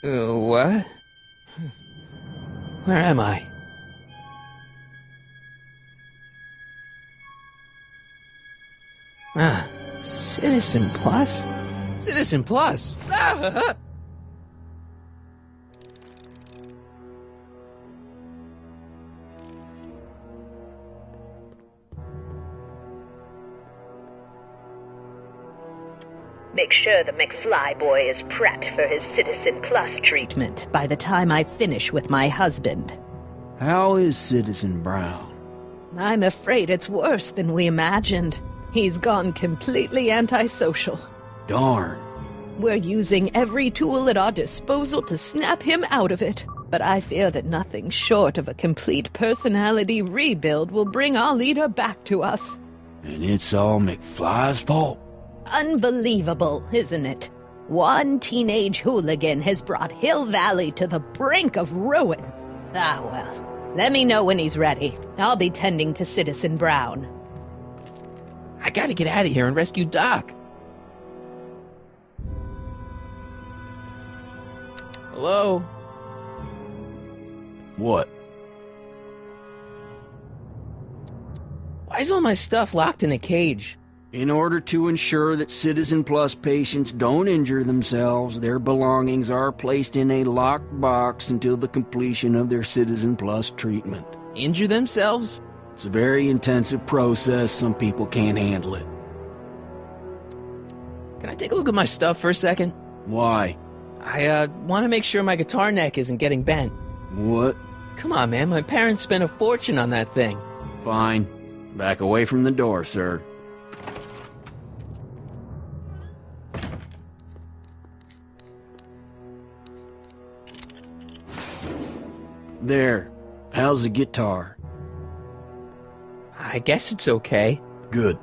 What? Where am I? Ah, Citizen Plus? Citizen Plus! Ah! Make sure the McFly boy is prepped for his Citizen Plus treatment by the time I finish with my husband. How is Citizen Brown? I'm afraid it's worse than we imagined. He's gone completely antisocial. Darn. We're using every tool at our disposal to snap him out of it. But I fear that nothing short of a complete personality rebuild will bring our leader back to us. And it's all McFly's fault? Unbelievable, isn't it? One teenage hooligan has brought Hill Valley to the brink of ruin. Ah, well. Let me know when he's ready. I'll be tending to Citizen Brown. I gotta get out of here and rescue Doc. Hello? What? Why is all my stuff locked in a cage? In order to ensure that Citizen Plus patients don't injure themselves, their belongings are placed in a locked box until the completion of their Citizen Plus treatment. Injure themselves? It's a very intensive process. Some people can't handle it. Can I take a look at my stuff for a second? Why? I want to make sure my guitar neck isn't getting bent. What? Come on, man. My parents spent a fortune on that thing. Fine. Back away from the door, sir. There. How's the guitar? I guess it's okay. Good.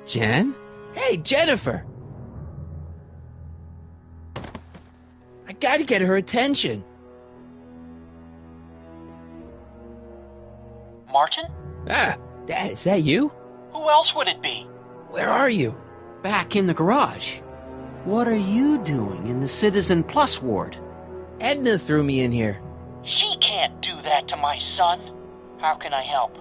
Jen? Hey, Jennifer! I gotta get her attention. Martin? Ah, Dad, is that you? Who else would it be? Where are you? Back in the garage. What are you doing in the Citizen Plus ward? Edna threw me in here. She can't do that to my son. How can I help?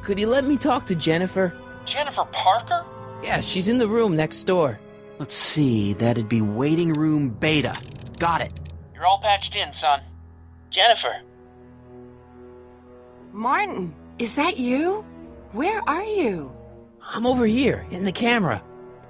Could you let me talk to Jennifer? Jennifer Parker? Yeah, she's in the room next door. Let's see, that'd be waiting room beta. Got it. You're all patched in, son. Jennifer. Martin, is that you? Where are you? I'm over here, in the camera.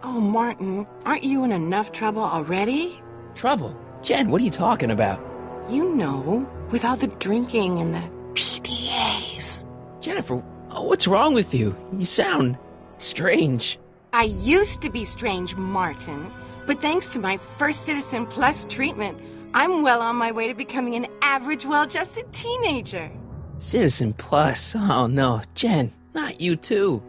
Oh, Martin, aren't you in enough trouble already? Trouble? Jen, what are you talking about? You know, with all the drinking and the PDAs. Jennifer, what's wrong with you? You sound strange. I used to be strange, Martin, but thanks to my first Citizen Plus treatment, I'm well on my way to becoming an average, well-adjusted teenager. Citizen Plus? Oh no, Jen, not you too.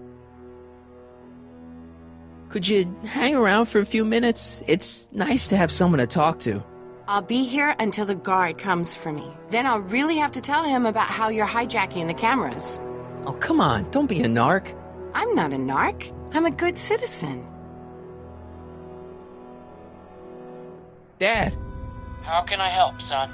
Could you hang around for a few minutes? It's nice to have someone to talk to. I'll be here until the guard comes for me. Then I'll really have to tell him about how you're hijacking the cameras. Oh, come on, don't be a narc. I'm not a narc. I'm a good citizen. Dad. How can I help, son?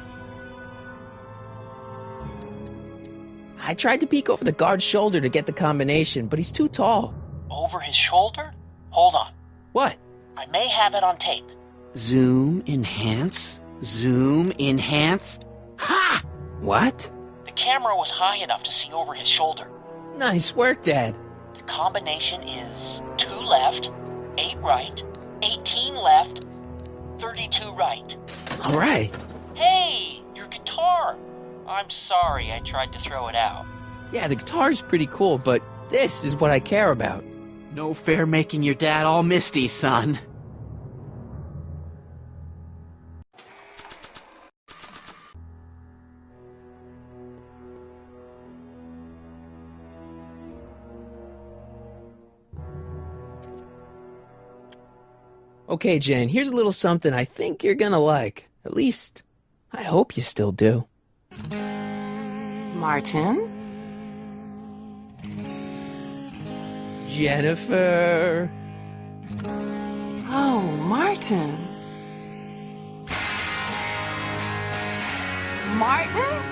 I tried to peek over the guard's shoulder to get the combination, but he's too tall. Over his shoulder? Hold on. What? I may have it on tape. Zoom, enhance, zoom, enhance. Ha! What? The camera was high enough to see over his shoulder. Nice work, Dad. The combination is 2 left, 8 right, 18 left, 32 right. All right. Hey, your guitar! I'm sorry I tried to throw it out. Yeah, the guitar's pretty cool, but this is what I care about. No fair making your dad all misty, son. Okay, Jen, here's a little something I think you're gonna like. At least, I hope you still do. Martin? Jennifer. Oh, Martin. Martin?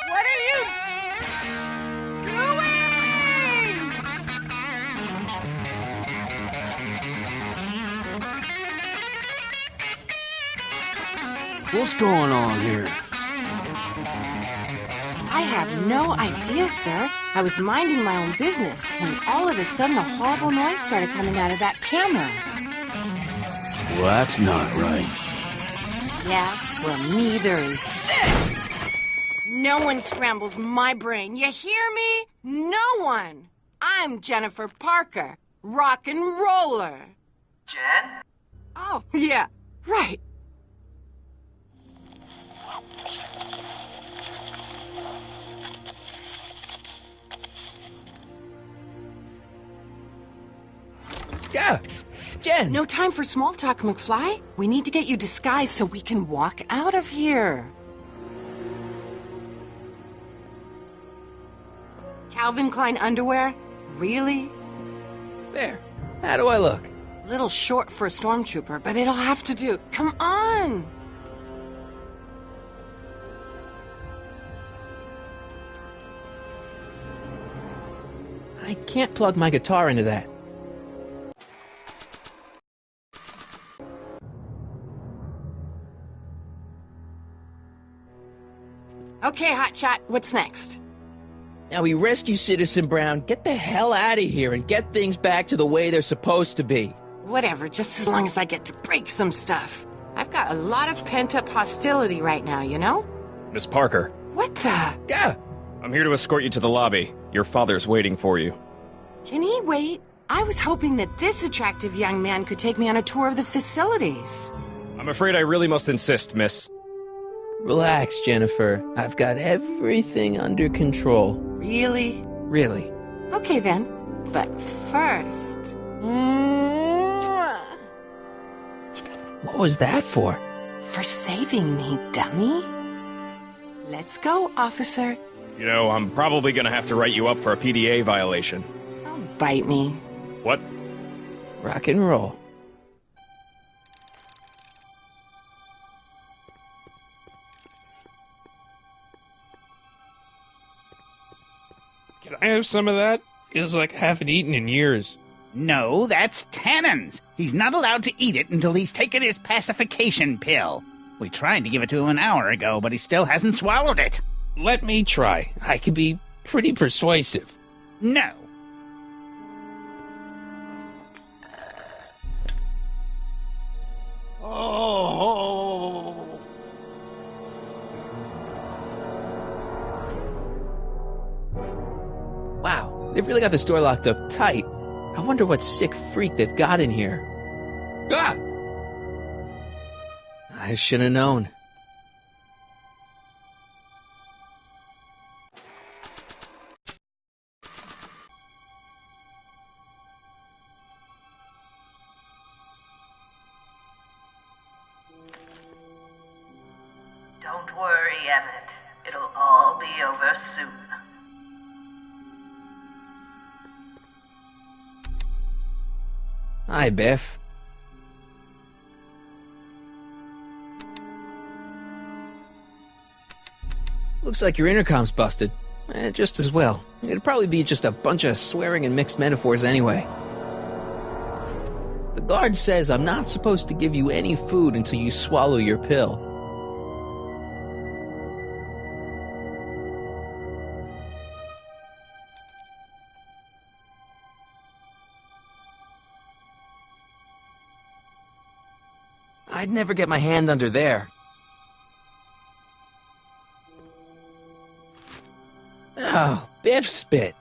What are you doing? What's going on here? I have no idea, sir. I was minding my own business when all of a sudden a horrible noise started coming out of that camera. Well, that's not right. Yeah, well, neither is this. No one scrambles my brain. You hear me? No one. I'm Jennifer Parker, rock and roller. Jen? Oh, yeah, right. Yeah, Jen. No time for small talk, McFly. We need to get you disguised so we can walk out of here. Calvin Klein underwear? Really? There. How do I look? Little short for a stormtrooper, but it'll have to do. Come on! I can't plug my guitar into that. Okay, Hotshot, what's next? Now we rescue Citizen Brown, get the hell out of here, and get things back to the way they're supposed to be. Whatever, just as long as I get to break some stuff. I've got a lot of pent-up hostility right now, you know? Miss Parker, What the? Yeah. I'm here to escort you to the lobby. Your father's waiting for you. Can he wait? I was hoping that this attractive young man could take me on a tour of the facilities. I'm afraid I really must insist, miss. Relax, Jennifer. I've got everything under control. Really? Really. Okay then. But first... Mwah! What was that for? For saving me, dummy. Let's go, officer. You know, I'm probably gonna have to write you up for a PDA violation. Oh, bite me. What? Rock and roll. Can I have some of that? Feels like I haven't eaten in years. No, that's Tannen's. He's not allowed to eat it until he's taken his pacification pill. We tried to give it to him an hour ago, but he still hasn't swallowed it. Let me try. I can be pretty persuasive. No. Oh. Wow, they've really got this door locked up tight. I wonder what sick freak they've got in here. Ah! I should have known. Don't worry, Emmett. It'll all be over soon. Hi, Biff. Looks like your intercom's busted. Just as well. It'd probably be just a bunch of swearing and mixed metaphors anyway. The guard says I'm not supposed to give you any food until you swallow your pill. I'd never get my hand under there. Oh, Biff spit.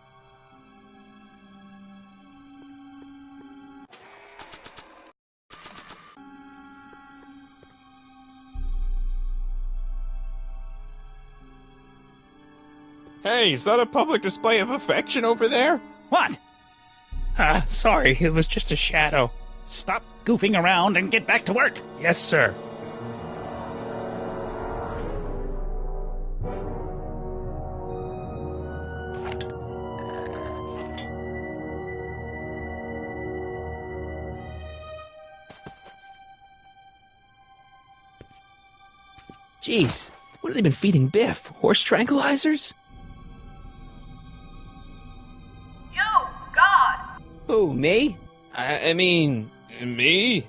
Hey, is that a public display of affection over there? What? Sorry, it was just a shadow. Stop goofing around and get back to work. Yes, sir. Jeez, what have they been feeding Biff? Horse tranquilizers? You, God! Who, me? I mean, Me?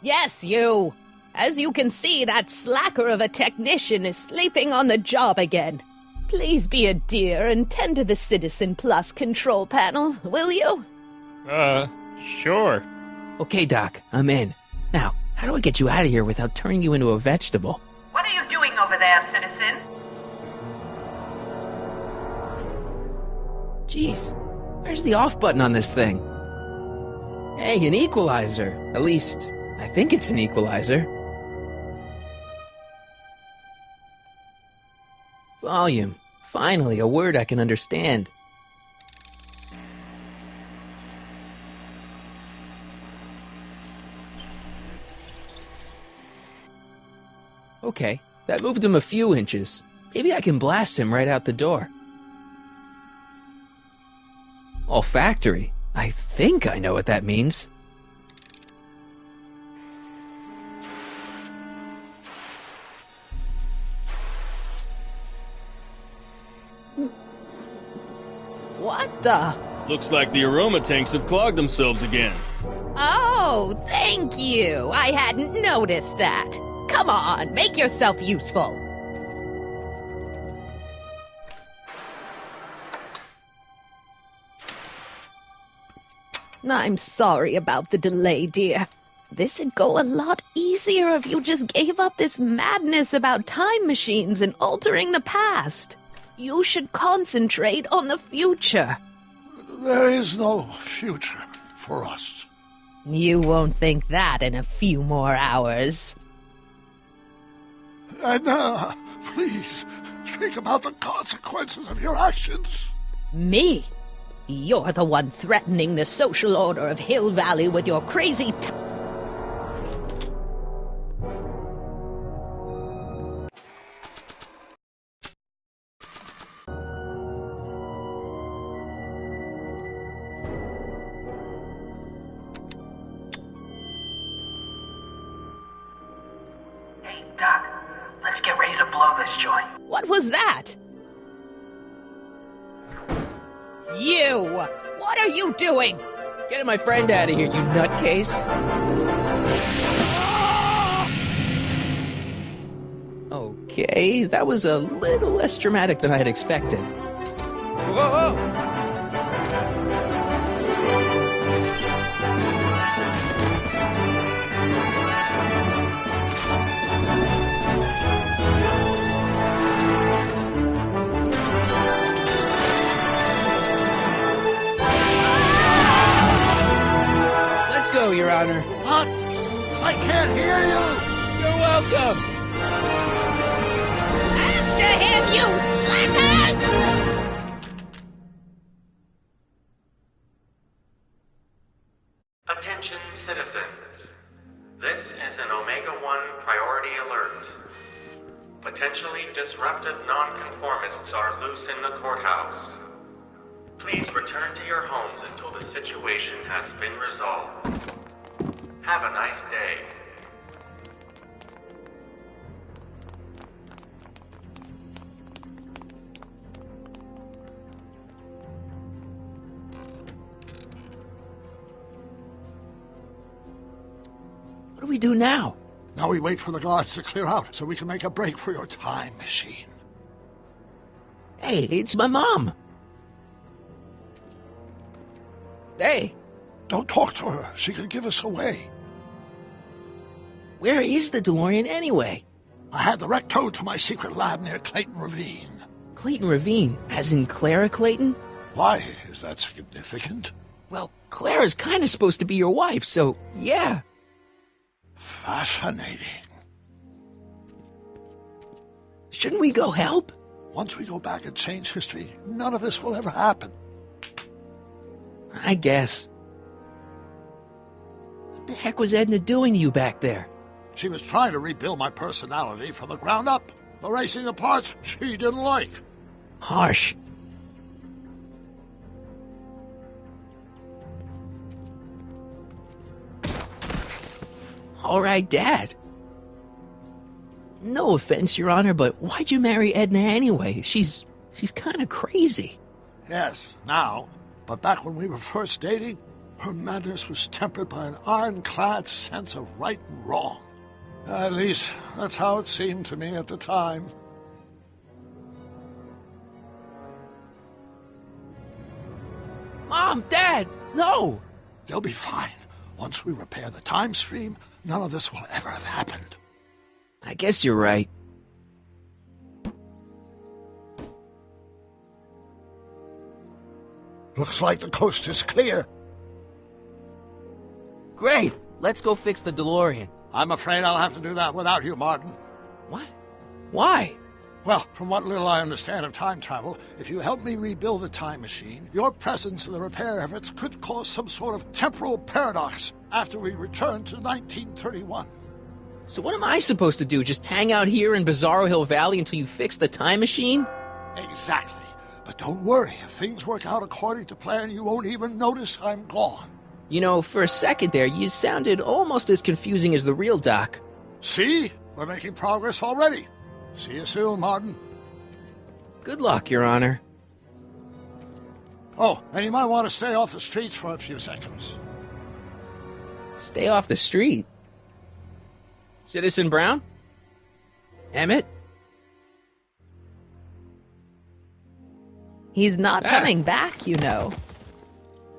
Yes, you. As you can see, that slacker of a technician is sleeping on the job again. Please be a dear and tend to the Citizen Plus control panel, will you? Sure. Okay, Doc, I'm in. Now, how do I get you out of here without turning you into a vegetable? What are you doing over there, citizen? Jeez, where's the off button on this thing? Hey, an equalizer. At least, I think it's an equalizer. Volume. Finally, a word I can understand. Okay, that moved him a few inches. Maybe I can blast him right out the door. Olfactory. I think I know what that means. What the? Looks like the aroma tanks have clogged themselves again. Oh, thank you. I hadn't noticed that. Come on, make yourself useful. I'm sorry about the delay, dear. This'd go a lot easier if you just gave up this madness about time machines and altering the past. You should concentrate on the future. There is no future for us. You won't think that in a few more hours. Edna, please, think about the consequences of your actions. Me? You're the one threatening the social order of Hill Valley with your crazy Hey, Doc, let's get ready to blow this joint. What was that? You! What are you doing? Getting my friend out of here, you nutcase. Okay, that was a little less dramatic than I had expected. Whoa, whoa! Your Honor. What? I can't hear you! You're welcome! After him, you slackers! Attention citizens. This is an Omega-1 priority alert. Potentially disruptive nonconformists are loose in the courthouse. Please return to your homes until the situation has been resolved. Have a nice day. What do we do now? Now we wait for the guards to clear out so we can make a break for your time machine. Hey, it's my mom. Hey. Don't talk to her. She could give us away. Where is the DeLorean anyway? I had the wreck towed to my secret lab near Clayton Ravine. Clayton Ravine? As in Clara Clayton? Why? Is that significant? Well, Clara's kind of supposed to be your wife, so yeah. Fascinating. Shouldn't we go help? Once we go back and change history, none of this will ever happen. I guess. The heck was Edna doing to you back there? She was trying to rebuild my personality from the ground up, erasing the parts she didn't like. Harsh. All right, Dad. No offense, Your Honor, but why'd you marry Edna anyway? She's kind of crazy. Yes, now. But back when we were first dating, her madness was tempered by an ironclad sense of right and wrong. At least, that's how it seemed to me at the time. Mom, Dad, no! They'll be fine. Once we repair the time stream, none of this will ever have happened. I guess you're right. Looks like the coast is clear. Great! Let's go fix the DeLorean. I'm afraid I'll have to do that without you, Martin. What? Why? Well, from what little I understand of time travel, if you help me rebuild the time machine, your presence in the repair efforts could cause some sort of temporal paradox after we return to 1931. So what am I supposed to do? Just hang out here in Bizarro Hill Valley until you fix the time machine? Exactly. But don't worry, if things work out according to plan, you won't even notice I'm gone. You know, for a second there, you sounded almost as confusing as the real Doc. See? We're making progress already. See you soon, Martin. Good luck, Your Honor. Oh, and you might want to stay off the streets for a few seconds. Stay off the street? Citizen Brown? Emmett? He's not coming back, you know.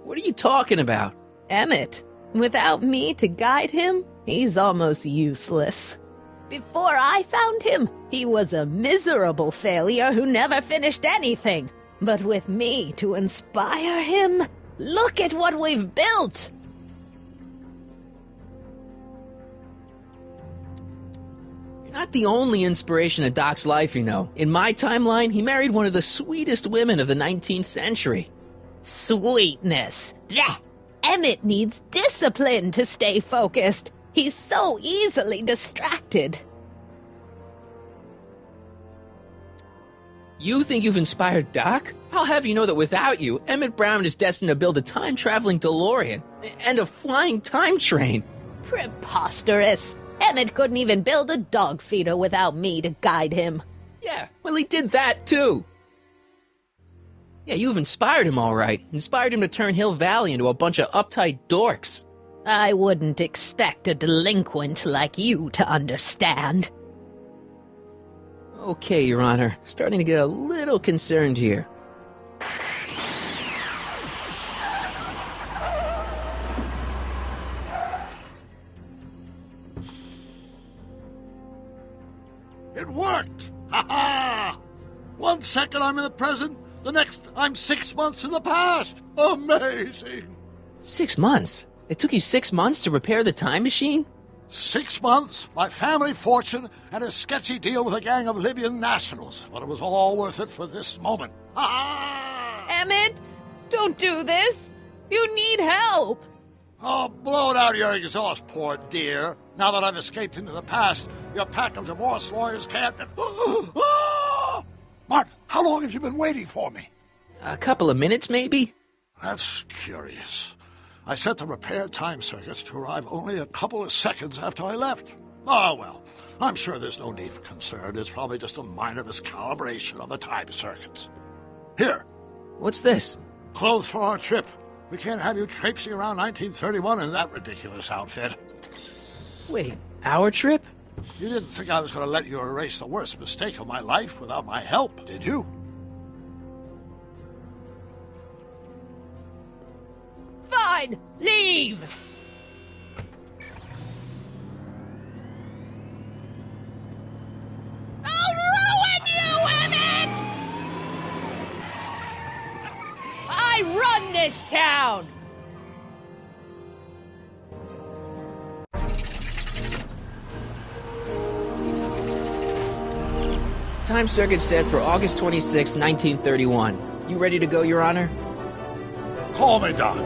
What are you talking about? Emmett. Without me to guide him, he's almost useless. Before I found him, he was a miserable failure who never finished anything. But with me to inspire him, look at what we've built! You're not the only inspiration of Doc's life, you know. In my timeline, he married one of the sweetest women of the 19th century. Sweetness. Blech. Emmett needs discipline to stay focused. He's so easily distracted. You think you've inspired Doc? I'll have you know that without you, Emmett Brown is destined to build a time-traveling DeLorean and a flying time train. Preposterous. Emmett couldn't even build a dog feeder without me to guide him. Yeah, well, he did that, too. Yeah, you've inspired him all right. Inspired him to turn Hill Valley into a bunch of uptight dorks. I wouldn't expect a delinquent like you to understand. Okay, Your Honor. Starting to get a little concerned here. It worked! Ha-ha! 1 second I'm in the present, the next I'm 6 months in the past! Amazing! 6 months? It took you 6 months to repair the time machine? 6 months, my family fortune, and a sketchy deal with a gang of Libyan nationals. But it was all worth it for this moment. Ha-ha! Emmett, don't do this. You need help. Oh, blow it out of your exhaust, poor dear. Now that I've escaped into the past, your pack of divorce lawyers can't... Martin, how long have you been waiting for me? A couple of minutes, maybe? That's curious. I set the repair time circuits to arrive only a couple of seconds after I left. Oh, well, I'm sure there's no need for concern. It's probably just a minor miscalibration of the time circuits. Here. What's this? Clothes for our trip. We can't have you traipsing around 1931 in that ridiculous outfit. Wait, our trip? You didn't think I was going to let you erase the worst mistake of my life without my help, did you? Fine, leave! I'll ruin you, Emmett! I run this town! Time circuit set for August 26, 1931. You ready to go, Your Honor? Call me, Doc.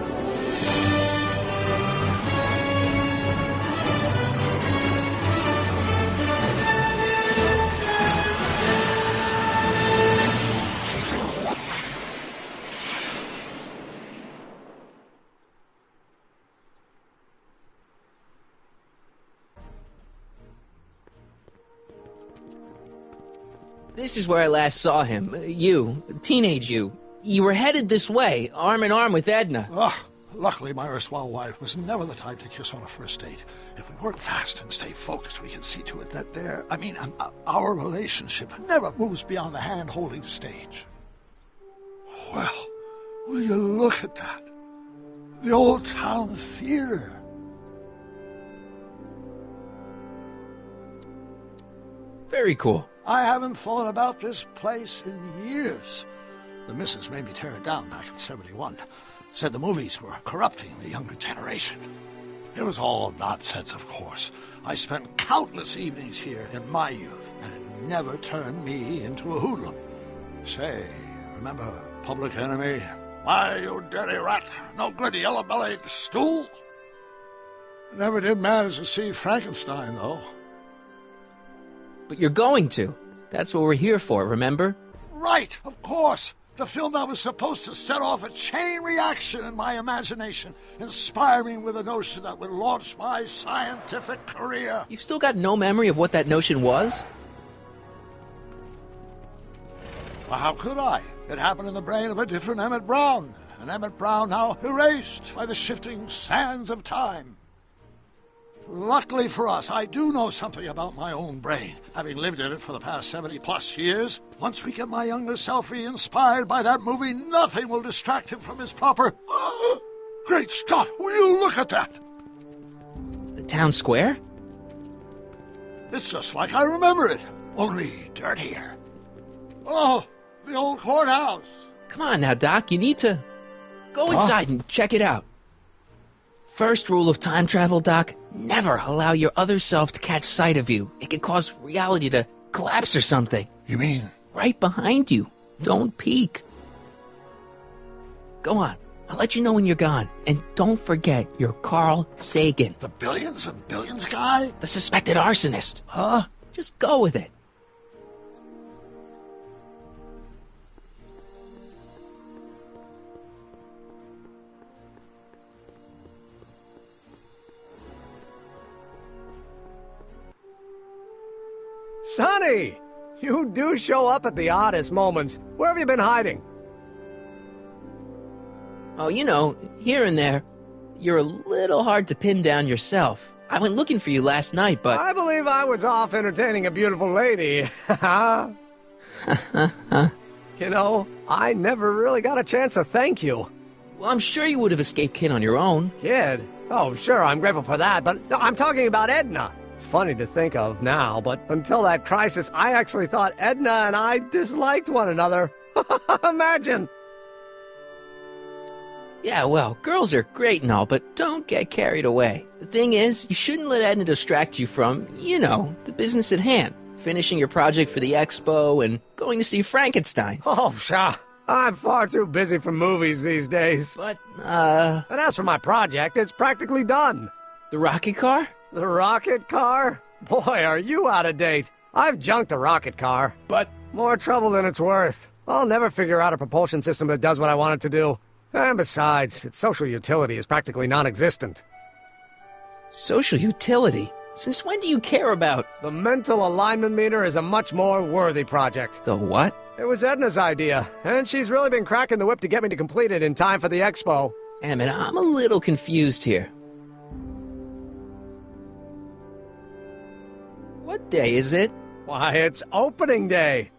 This is where I last saw him. You, teenage you. You were headed this way, arm in arm with Edna. Luckily, my erstwhile wife was never the type to kiss on a first date. If we work fast and stay focused, we can see to it that our relationship never moves beyond the hand-holding stage. Well, will you look at that? The Old Town Theater. Very cool. I haven't thought about this place in years. The missus made me tear it down back in '71. Said the movies were corrupting the younger generation. It was all nonsense, of course. I spent countless evenings here in my youth, and it never turned me into a hoodlum. Say, remember Public Enemy? Why, you dirty rat, no good yellow-bellied stool? I never did manage to see Frankenstein, though. But you're going to. That's what we're here for, remember? Right, of course. The film that was supposed to set off a chain reaction in my imagination, inspire me with a notion that would launch my scientific career. You've still got no memory of what that notion was? Well, how could I? It happened in the brain of a different Emmett Brown, an Emmett Brown now erased by the shifting sands of time. Luckily for us, I do know something about my own brain, having lived in it for the past 70-plus years. Once we get my younger self re-inspired by that movie, nothing will distract him from his proper... Great Scott, will you look at that? The town square? It's just like I remember it, only dirtier. Oh, the old courthouse. Come on now, Doc, you need to... Go inside and check it out. First rule of time travel, Doc, never allow your other self to catch sight of you. It could cause reality to collapse or something. You mean? Right behind you. Don't peek. Go on. I'll let you know when you're gone. And don't forget, you're Carl Sagan. The billions and billions guy? The suspected arsonist. Huh? Just go with it. Sonny! You do show up at the oddest moments. Where have you been hiding? Oh, you know, here and there. You're a little hard to pin down yourself. I went looking for you last night, but... I believe I was off entertaining a beautiful lady. You know, I never really got a chance to thank you. Well, I'm sure you would have escaped Kid on your own. Kid? Oh, sure, I'm grateful for that, but no, I'm talking about Edna. It's funny to think of now, but until that crisis, I actually thought Edna and I disliked one another. Imagine! Yeah, well, girls are great and all, but don't get carried away. The thing is, you shouldn't let Edna distract you from, you know, the business at hand. Finishing your project for the expo and going to see Frankenstein. Oh, pshaw. I'm far too busy for movies these days. But, And as for my project, it's practically done. The rocket car? The rocket car? Boy, are you out of date. I've junked the rocket car. But... more trouble than it's worth. I'll never figure out a propulsion system that does what I want it to do. And besides, its social utility is practically non-existent. Social utility? Since when do you care about... The mental alignment meter is a much more worthy project. The what? It was Edna's idea, and she's really been cracking the whip to get me to complete it in time for the expo. Emmett, I'm a little confused here. What day is it? Why, it's opening day.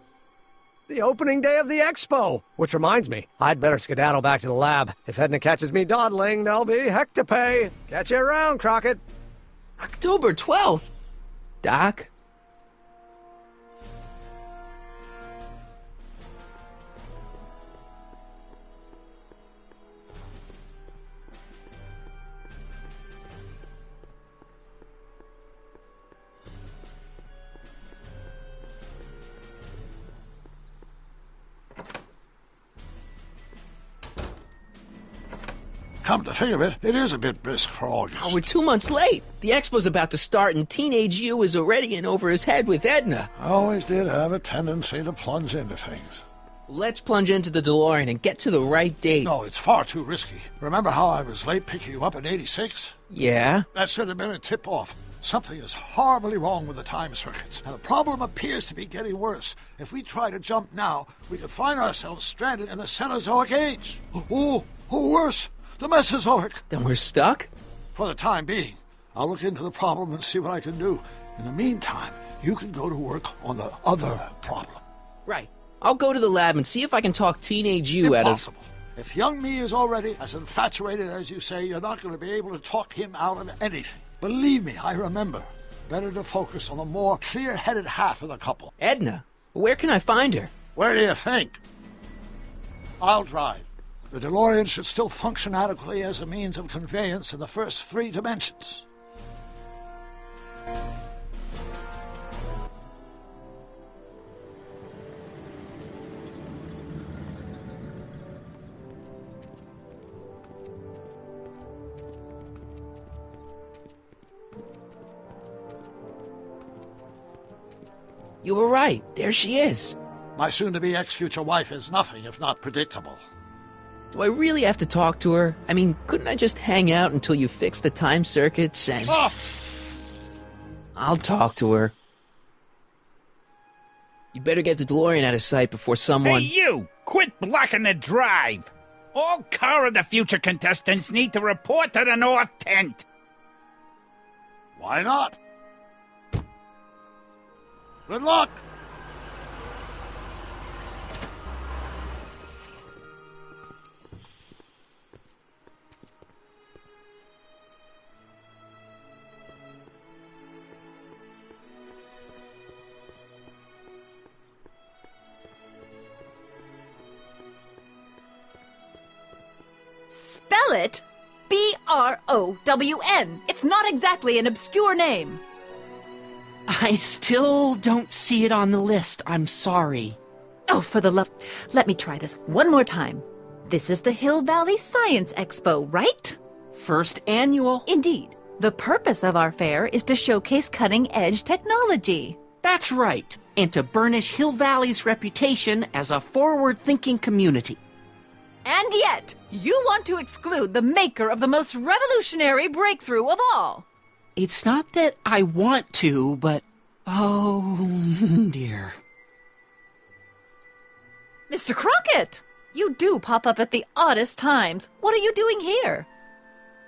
The opening day of the expo. Which reminds me, I'd better skedaddle back to the lab. If Edna catches me dawdling, there'll be heck to pay. Catch you around, Crockett. October 12th? Doc? Come to think of it, it is a bit brisk for August. Oh, we're 2 months late. The expo's about to start, and teenage you is already in over his head with Edna. I always did have a tendency to plunge into things. Let's plunge into the DeLorean and get to the right date. No, it's far too risky. Remember how I was late picking you up in '86? Yeah? That should have been a tip-off. Something is horribly wrong with the time circuits, and the problem appears to be getting worse. If we try to jump now, we could find ourselves stranded in the Cenozoic Age. Or worse, the Mesozoic. Then we're stuck? For the time being. I'll look into the problem and see what I can do. In the meantime, you can go to work on the other problem. Right. I'll go to the lab and see if I can talk teenage you out of... Impossible. If young me is already as infatuated as you say, you're not going to be able to talk him out of anything. Believe me, I remember. Better to focus on the more clear-headed half of the couple. Edna? Where can I find her? Where do you think? I'll drive. The DeLorean should still function adequately as a means of conveyance in the first 3 dimensions. You were right. There she is. My soon-to-be ex-future wife is nothing if not predictable. Do I really have to talk to her? I mean, couldn't I just hang out until you fix the time circuits and... Oh! I'll talk to her. You better get the DeLorean out of sight before someone... Hey, you! Quit blocking the drive! All Car of the Future contestants need to report to the North Tent! Why not? Good luck! Spell it B-R-O-W-N. It's not exactly an obscure name. I still don't see it on the list. I'm sorry. Oh, for the love... Let me try this one more time. This is the Hill Valley Science Expo, right? First annual. Indeed. The purpose of our fair is to showcase cutting-edge technology. That's right. And to burnish Hill Valley's reputation as a forward-thinking community. And yet, you want to exclude the maker of the most revolutionary breakthrough of all. It's not that I want to, but... oh, dear. Mr. Crockett! You do pop up at the oddest times. What are you doing here?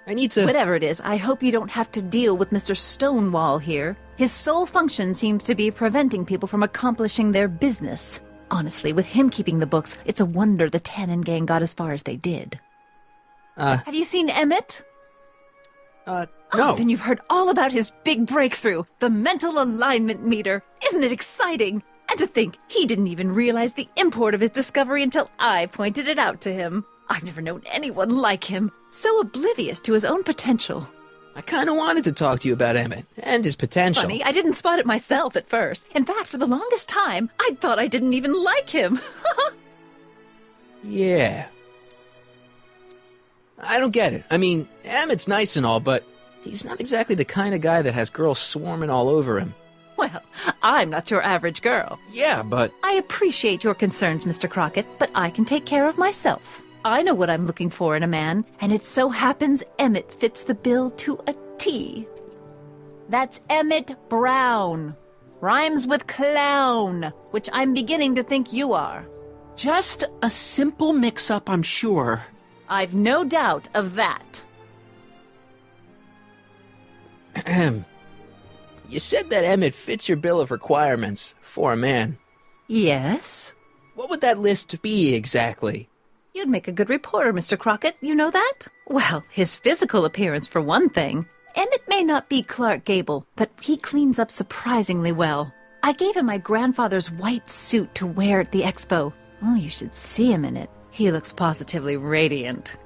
I need to... Whatever it is, I hope you don't have to deal with Mr. Stonewall here. His sole function seems to be preventing people from accomplishing their business. Honestly, with him keeping the books, it's a wonder the Tannen gang got as far as they did. Have you seen Emmett? No. Oh, then you've heard all about his big breakthrough, the mental alignment meter. Isn't it exciting? And to think, he didn't even realize the import of his discovery until I pointed it out to him. I've never known anyone like him, so oblivious to his own potential. I kind of wanted to talk to you about Emmett and his potential. Funny, I didn't spot it myself at first. In fact, for the longest time, I thought I didn't even like him. Yeah. I don't get it. I mean, Emmett's nice and all, but he's not exactly the kind of guy that has girls swarming all over him. Well, I'm not your average girl. Yeah, but... I appreciate your concerns, Mr. Crockett, but I can take care of myself. I know what I'm looking for in a man, and it so happens Emmett fits the bill to a T. That's Emmett Brown. Rhymes with clown, which I'm beginning to think you are. Just a simple mix-up, I'm sure. I've no doubt of that. Ahem. You said that Emmett fits your bill of requirements for a man. Yes? What would that list be exactly? You'd make a good reporter, Mr. Crockett, you know that? Well, his physical appearance for one thing. Emmett may not be Clark Gable, but he cleans up surprisingly well. I gave him my grandfather's white suit to wear at the expo. Oh, you should see him in it. He looks positively radiant.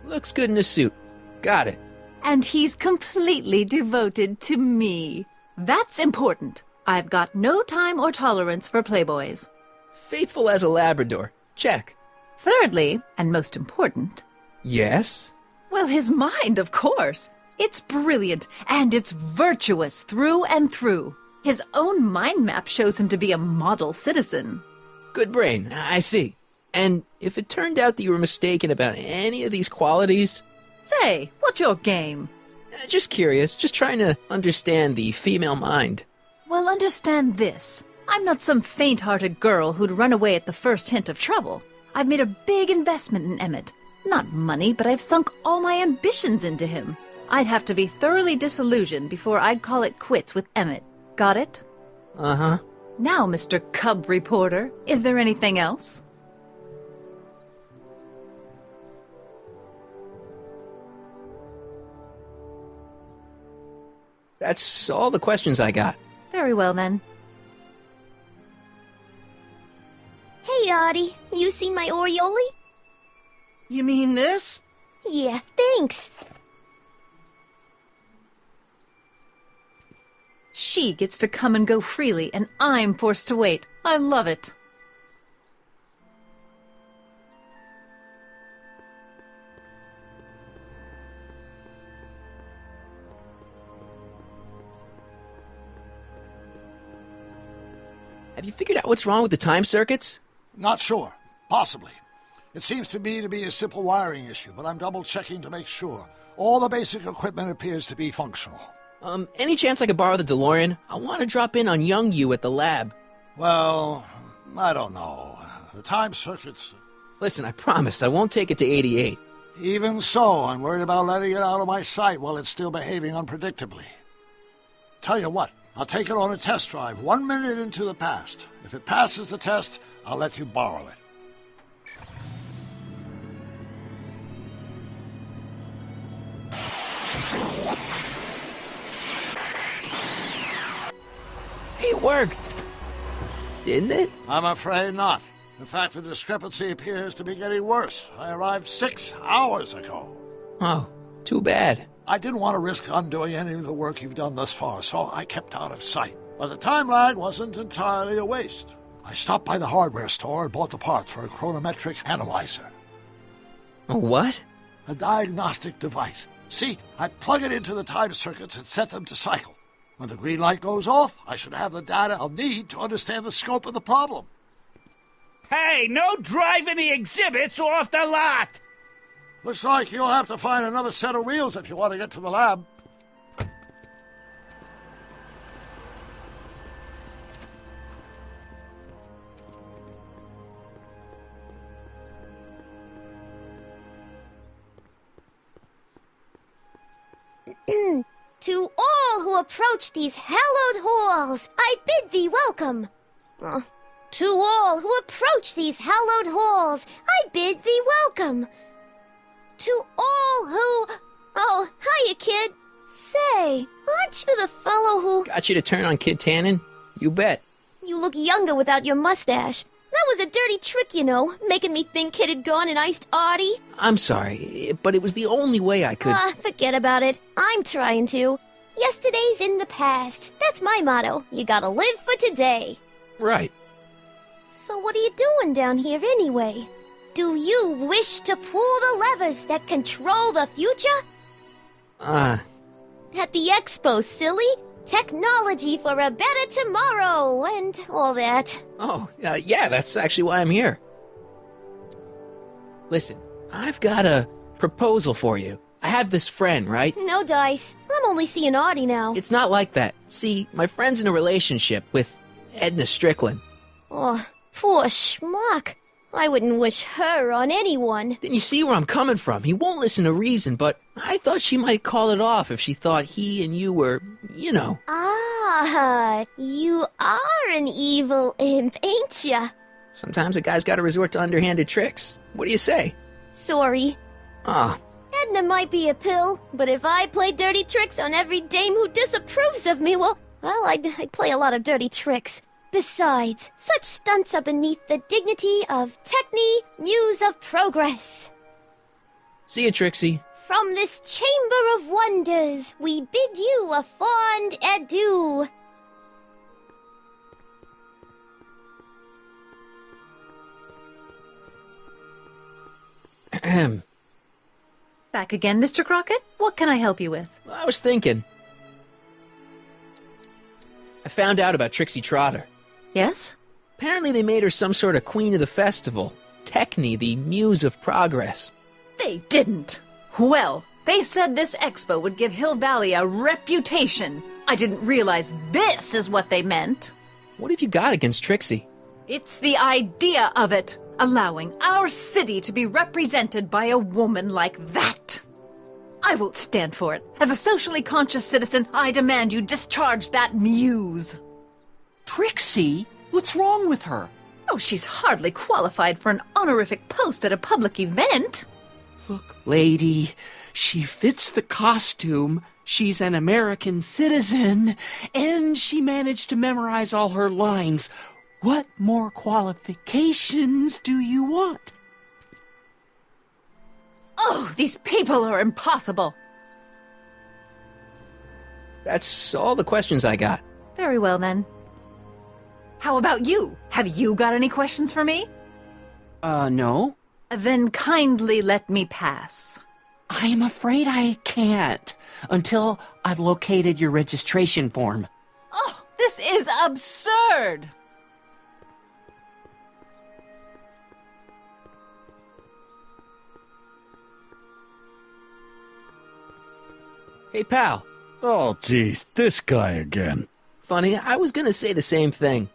Looks good in a suit. Got it. And he's completely devoted to me. That's important. I've got no time or tolerance for playboys. Faithful as a Labrador. Check. Thirdly, and most important... Yes? Well, his mind, of course. It's brilliant, and it's virtuous through and through. His own mind map shows him to be a model citizen. Good brain, I see. And if it turned out that you were mistaken about any of these qualities... Say, what's your game? Just curious, just trying to understand the female mind. Well, understand this. I'm not some faint-hearted girl who'd run away at the first hint of trouble. I've made a big investment in Emmett. Not money, but I've sunk all my ambitions into him. I'd have to be thoroughly disillusioned before I'd call it quits with Emmett. Got it? Uh-huh. Now, Mr. Cub Reporter, is there anything else? That's all the questions I got. Very well, then. Hey, Artie. You seen my Oriole? You mean this? Yeah, thanks. She gets to come and go freely, and I'm forced to wait. I love it. Have you figured out what's wrong with the time circuits? Not sure. Possibly. It seems to me to be a simple wiring issue, but I'm double-checking to make sure. All the basic equipment appears to be functional. Any chance I could borrow the DeLorean? I want to drop in on young you at the lab. Well, I don't know. The time circuits... Listen, I promise I won't take it to 88. Even so, I'm worried about letting it out of my sight while it's still behaving unpredictably. Tell you what, I'll take it on a test drive 1 minute into the past. If it passes the test, I'll let you borrow it. It worked! Didn't it? I'm afraid not. In fact, the discrepancy appears to be getting worse. I arrived 6 hours ago. Oh, too bad. I didn't want to risk undoing any of the work you've done thus far, so I kept out of sight. But the time lag wasn't entirely a waste. I stopped by the hardware store and bought the parts for a chronometric analyzer. A what? A diagnostic device. See, I plug it into the time circuits and set them to cycle. When the green light goes off, I should have the data I'll need to understand the scope of the problem. Hey, no driving the exhibits off the lot! Looks like you'll have to find another set of wheels if you want to get to the lab. To all who approach these hallowed halls, I bid thee welcome. To all who approach these hallowed halls, I bid thee welcome. To all who... Oh, hiya, kid. Say, aren't you the fellow who... Got you to turn on Kid Tannen? You bet. You look younger without your mustache. That was a dirty trick, you know, making me think Kid had gone and iced Artie. I'm sorry, but it was the only way I could... Forget about it. I'm trying to. Yesterday's in the past. That's my motto. You gotta live for today. Right. So what are you doing down here anyway? Do you wish to pull the levers that control the future? At the expo, silly. Technology for a better tomorrow, and all that. Oh, yeah, that's actually why I'm here. Listen, I've got a proposal for you. I have this friend, right? No dice. I'm only seeing Artie now. It's not like that. See, my friend's in a relationship with Edna Strickland. Oh, poor schmuck. I wouldn't wish her on anyone. Then you see where I'm coming from. He won't listen to reason, but I thought she might call it off if she thought he and you were, you know. Ah, you are an evil imp, ain't ya? Sometimes a guy's gotta resort to underhanded tricks. What do you say? Sorry. Edna might be a pill, but if I play dirty tricks on every dame who disapproves of me, well, I'd play a lot of dirty tricks. Besides, such stunts are beneath the dignity of Techne, Muse of Progress. See you, Trixie. From this chamber of wonders, we bid you a fond adieu. Ahem. Back again, Mr. Crockett? What can I help you with? I was thinking. I found out about Trixie Trotter. Yes? Apparently they made her some sort of queen of the festival. Techne, the Muse of Progress. They didn't. Well, They said this expo would give Hill Valley a reputation. I didn't realize this is what they meant. What have you got against Trixie? It's the idea of it, allowing our city to be represented by a woman like that. I won't stand for it. As a socially conscious citizen, I demand you discharge that muse. Trixie? What's wrong with her? Oh, she's hardly qualified for an honorific post at a public event. Look, lady, she fits the costume. She's an American citizen, and she managed to memorize all her lines. What more qualifications do you want? Oh, these people are impossible. That's all the questions I got. Very well, then. How about you? Have you got any questions for me? No. Then kindly let me pass. I'm afraid I can't until I've located your registration form. Oh, this is absurd! Hey, pal. Oh, geez, this guy again. Funny, I was gonna say the same thing.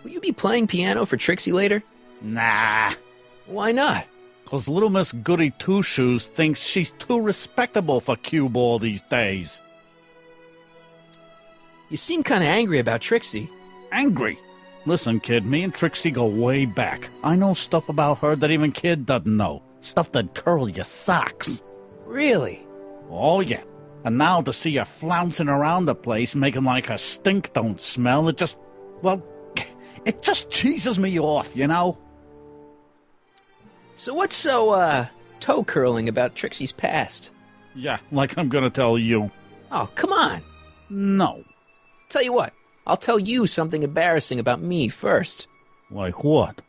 Will you be playing piano for Trixie later? Nah. Why not? 'Cause little Miss Goody Two-Shoes thinks she's too respectable for cue ball these days. You seem kinda angry about Trixie. Angry? Listen, kid, me and Trixie go way back. I know stuff about her that even Kid doesn't know. Stuff that'd curl your socks. Really? Oh, yeah. And now to see her flouncing around the place, making like her stink don't smell, it just cheeses me off, you know? So what's so, toe-curling about Trixie's past? Yeah, like I'm gonna tell you. Oh, come on. No. Tell you what, I'll tell you something embarrassing about me first. Like what?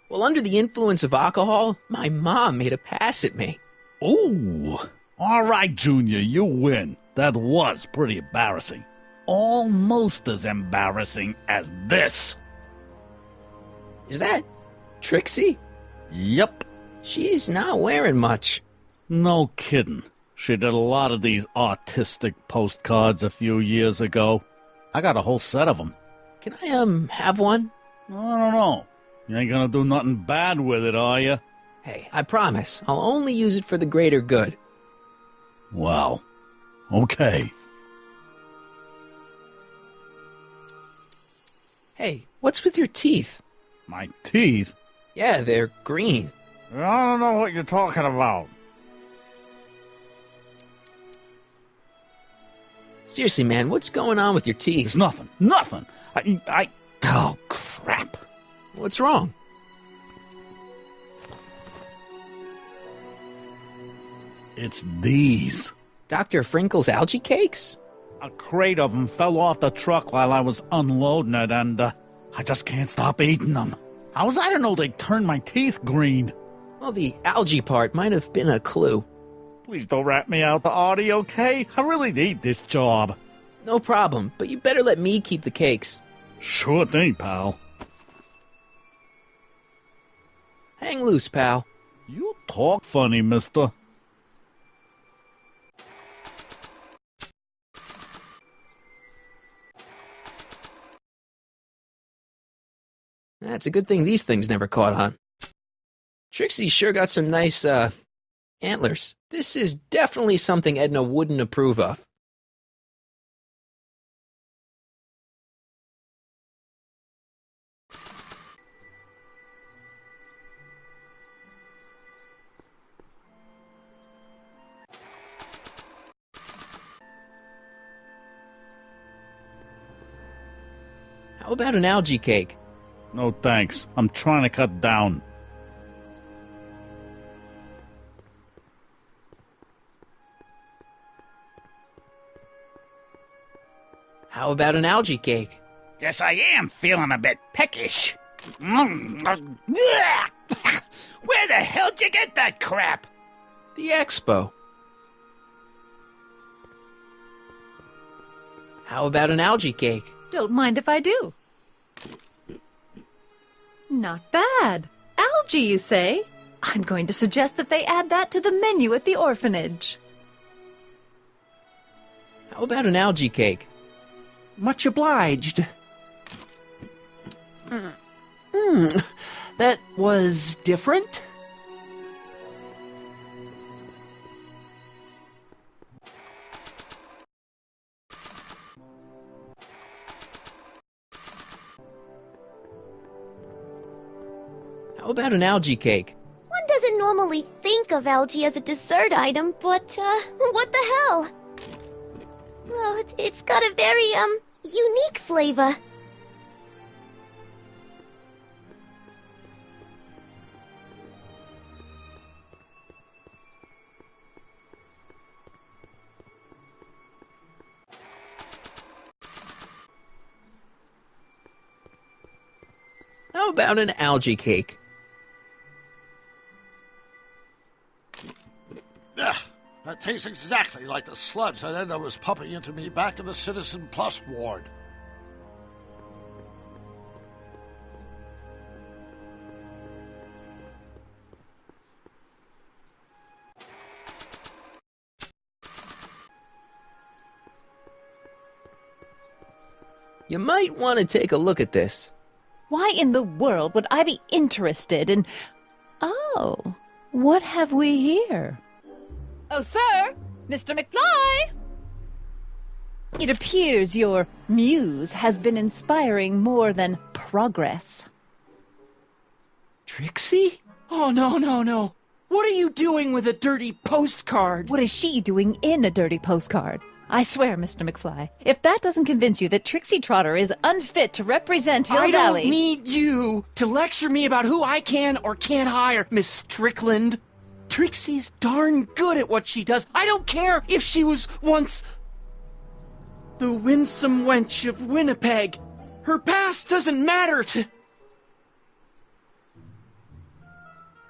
Well, under the influence of alcohol, my mom made a pass at me. Ooh. All right, Junior, you win. That was pretty embarrassing. Almost as embarrassing as this. Is that Trixie? Yep. She's not wearing much. No kidding. She did a lot of these artistic postcards a few years ago. I got a whole set of them. Can I, have one? I don't know. You ain't gonna do nothing bad with it, are you? Hey, I promise. I'll only use it for the greater good. Well, okay. Hey, what's with your teeth? My teeth? Yeah, they're green. I don't know what you're talking about. Seriously, man, what's going on with your teeth? There's nothing. Nothing. Oh, crap. What's wrong? It's these. Dr. Frinkle's algae cakes? A crate of them fell off the truck while I was unloading it, and I just can't stop eating them. How was I to know they'd turn my teeth green? Well, the algae part might have been a clue. Please don't rat me out to Artie, okay? I really need this job. No problem, but you better let me keep the cakes. Sure thing, pal. Hang loose, pal. You talk funny, mister. That's a good thing these things never caught on. Trixie sure got some nice, antlers. This is definitely something Edna wouldn't approve of. How about an algae cake? No thanks. I'm trying to cut down. How about an algae cake? Guess I am feeling a bit peckish. Where the hell'd you get that crap? The expo. How about an algae cake? Don't mind if I do. Not bad. Algae, you say? I'm going to suggest that they add that to the menu at the orphanage. How about an algae cake? Much obliged. That was different? How about an algae cake? One doesn't normally think of algae as a dessert item, but, what the hell? Well, it's got a very, unique flavor. How about an algae cake? That tastes exactly like the sludge that Edna was pumping into me back in the Citizen Plus ward. You might want to take a look at this. Why in the world would I be interested in... Oh, what have we here? Oh, sir! Mr. McFly! It appears your muse has been inspiring more than progress. Trixie? Oh, no. What are you doing with a dirty postcard? What is she doing in a dirty postcard? I swear, Mr. McFly, if that doesn't convince you that Trixie Trotter is unfit to represent Hill Valley... I don't need you to lecture me about who I can or can't hire, Miss Strickland. Trixie's darn good at what she does. I don't care if she was once the winsome wench of Winnipeg. Her past doesn't matter to...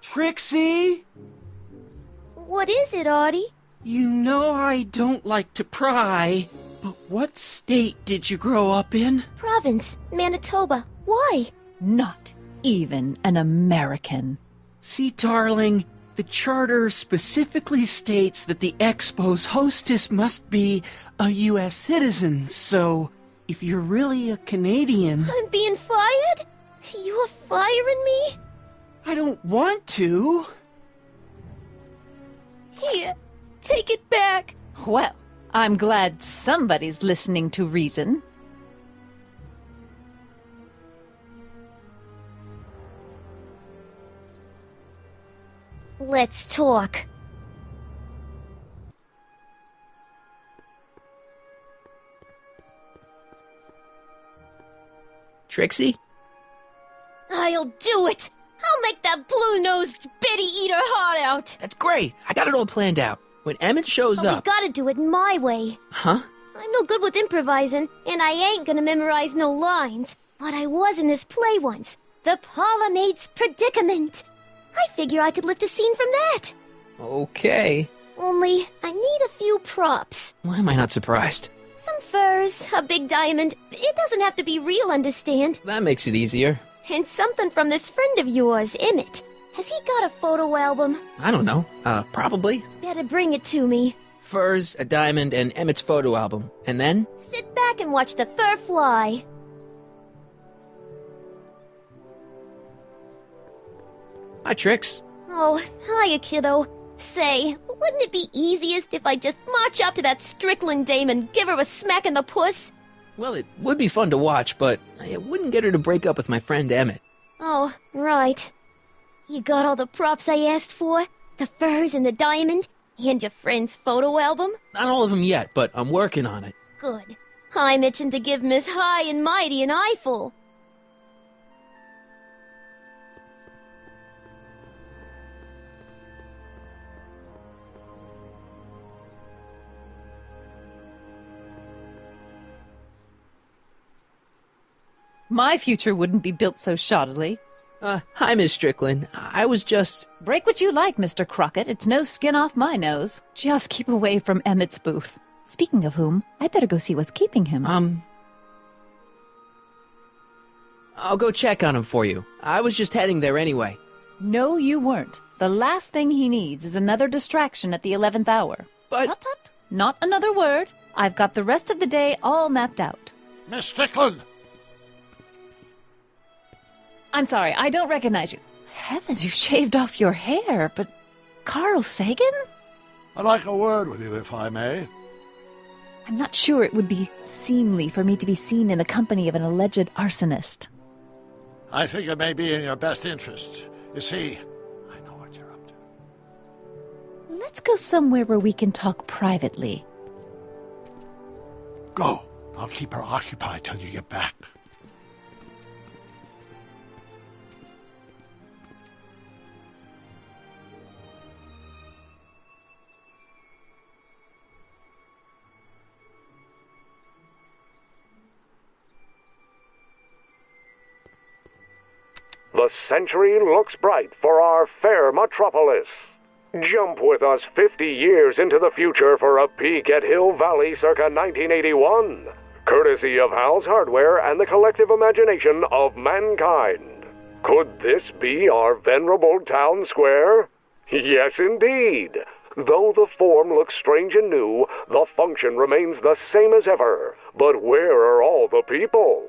Trixie? What is it, Artie? You know I don't like to pry, but what state did you grow up in? Province, Manitoba. Why? Not even an American. See, darling, the charter specifically states that the Expo's hostess must be a U.S. citizen, so if you're really a Canadian... I'm being fired? You are firing me? I don't want to. Here, take it back. Well, I'm glad somebody's listening to reason. Let's talk. Trixie? I'll do it! I'll make that blue-nosed bitty eat her heart out! That's great. I got it all planned out. When Emmett shows But up... we gotta do it my way. Huh? I'm no good with improvising, and I ain't gonna memorize no lines. But I was in this play once. The Parlourmaid's Predicament. I figure I could lift a scene from that. Okay. Only, I need a few props. Why am I not surprised? Some furs, a big diamond. It doesn't have to be real, understand? That makes it easier. And something from this friend of yours, Emmett. Has he got a photo album? I don't know. Probably. Better bring it to me. Furs, a diamond, and Emmett's photo album. And then? Sit back and watch the fur fly. Hi, Trix. Oh, hiya, kiddo. Say, wouldn't it be easiest if I just march up to that Strickland dame and give her a smack in the puss? Well, it would be fun to watch, but it wouldn't get her to break up with my friend Emmett. Oh, right. You got all the props I asked for? The furs and the diamond? And your friend's photo album? Not all of them yet, but I'm working on it. Good. I'm itching to give Miss High and Mighty an eyeful. My future wouldn't be built so shoddily. Hi, Miss Strickland. I was just... Break what you like, Mr. Crockett. It's no skin off my nose. Just keep away from Emmett's booth. Speaking of whom, I'd better go see what's keeping him. I'll go check on him for you. I was just heading there anyway. No, you weren't. The last thing he needs is another distraction at the 11th hour. But... Tut, tut. Not another word. I've got the rest of the day all mapped out. Miss Strickland! I'm sorry, I don't recognize you. Heavens, you shaved off your hair, but... Carl Sagan? I'd like a word with you, if I may. I'm not sure it would be seemly for me to be seen in the company of an alleged arsonist. I think it may be in your best interest. You see, I know what you're up to. Let's go somewhere where we can talk privately. Go. I'll keep her occupied till you get back. The century looks bright for our fair metropolis. Jump with us 50 years into the future for a peek at Hill Valley circa 1981, courtesy of Hal's Hardware and the collective imagination of mankind. Could this be our venerable town square? Yes, indeed. Though the form looks strange and new, the function remains the same as ever. But where are all the people?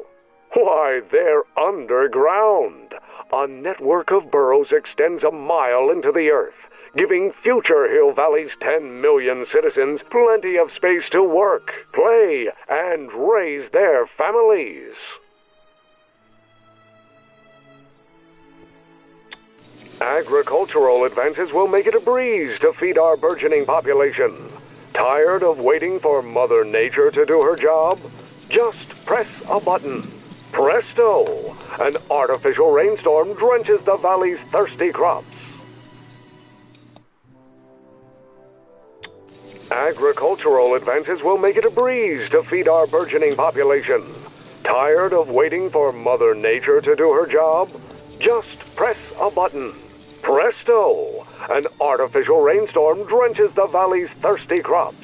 Why, they're underground. A network of burrows extends a mile into the earth, giving future Hill Valley's 10 million citizens plenty of space to work, play, and raise their families. Agricultural advances will make it a breeze to feed our burgeoning population. Tired of waiting for Mother Nature to do her job? Just press a button. Presto! An artificial rainstorm drenches the valley's thirsty crops. Agricultural advances will make it a breeze to feed our burgeoning population. Tired of waiting for Mother Nature to do her job? Just press a button. Presto! An artificial rainstorm drenches the valley's thirsty crops.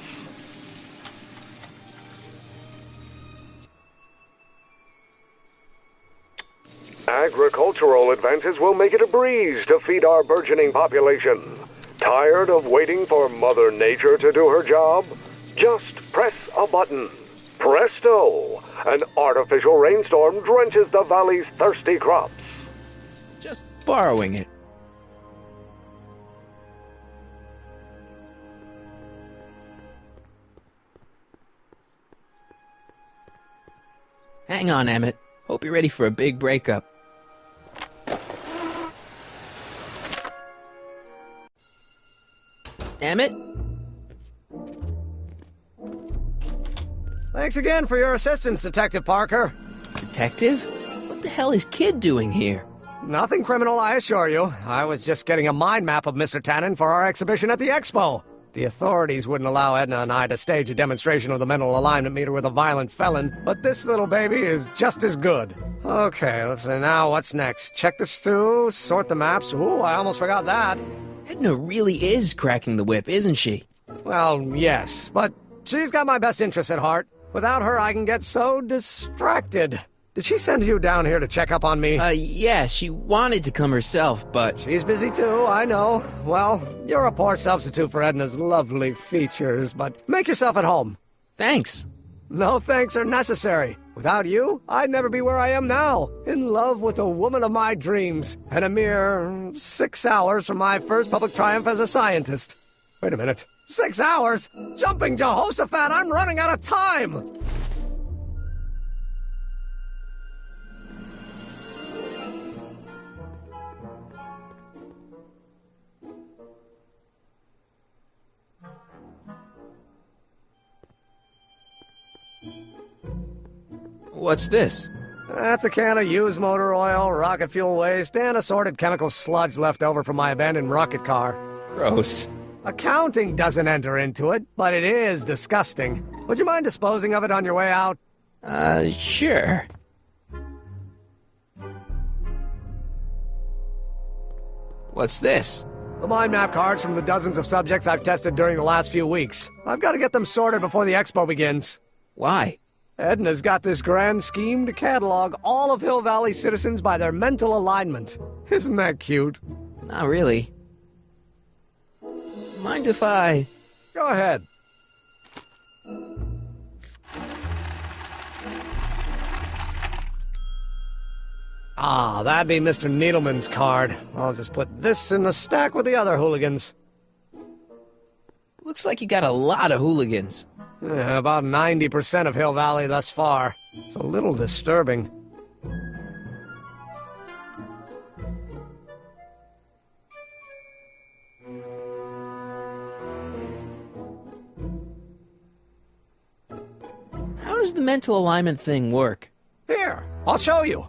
Agricultural advances will make it a breeze to feed our burgeoning population. Tired of waiting for Mother Nature to do her job? Just press a button. Presto! An artificial rainstorm drenches the valley's thirsty crops. Just borrowing it. Hang on, Emmett. Hope you're ready for a big breakup. Emmett? Thanks again for your assistance, Detective Parker. Detective? What the hell is Kid doing here? Nothing criminal, I assure you. I was just getting a mind map of Mr. Tannen for our exhibition at the Expo. The authorities wouldn't allow Edna and I to stage a demonstration of the mental alignment meter with a violent felon, but this little baby is just as good. Okay, let's see now what's next. Check the stew, sort the maps. Ooh, I almost forgot that. Edna really is cracking the whip, isn't she? Well, yes, but she's got my best interests at heart. Without her, I can get so distracted. Did she send you down here to check up on me? Yeah, she wanted to come herself, but... She's busy too, I know. Well, you're a poor substitute for Edna's lovely features, but make yourself at home. Thanks. No thanks are necessary. Without you, I'd never be where I am now, in love with the woman of my dreams, and a mere 6 hours from my first public triumph as a scientist. Wait a minute. 6 hours? Jumping Jehoshaphat, I'm running out of time! What's this? That's a can of used motor oil, rocket fuel waste, and assorted chemical sludge left over from my abandoned rocket car. Gross. Accounting doesn't enter into it, but it is disgusting. Would you mind disposing of it on your way out? Sure. What's this? The mind map cards from the dozens of subjects I've tested during the last few weeks. I've got to get them sorted before the expo begins. Why? Edna's got this grand scheme to catalog all of Hill Valley citizens by their mental alignment. Isn't that cute? Not really. Mind if I... Go ahead. Ah, that'd be Mr. Needleman's card. I'll just put this in the stack with the other hooligans. Looks like you got a lot of hooligans. Yeah, about 90% of Hill Valley thus far. It's a little disturbing. How does the mental alignment thing work? Here, I'll show you.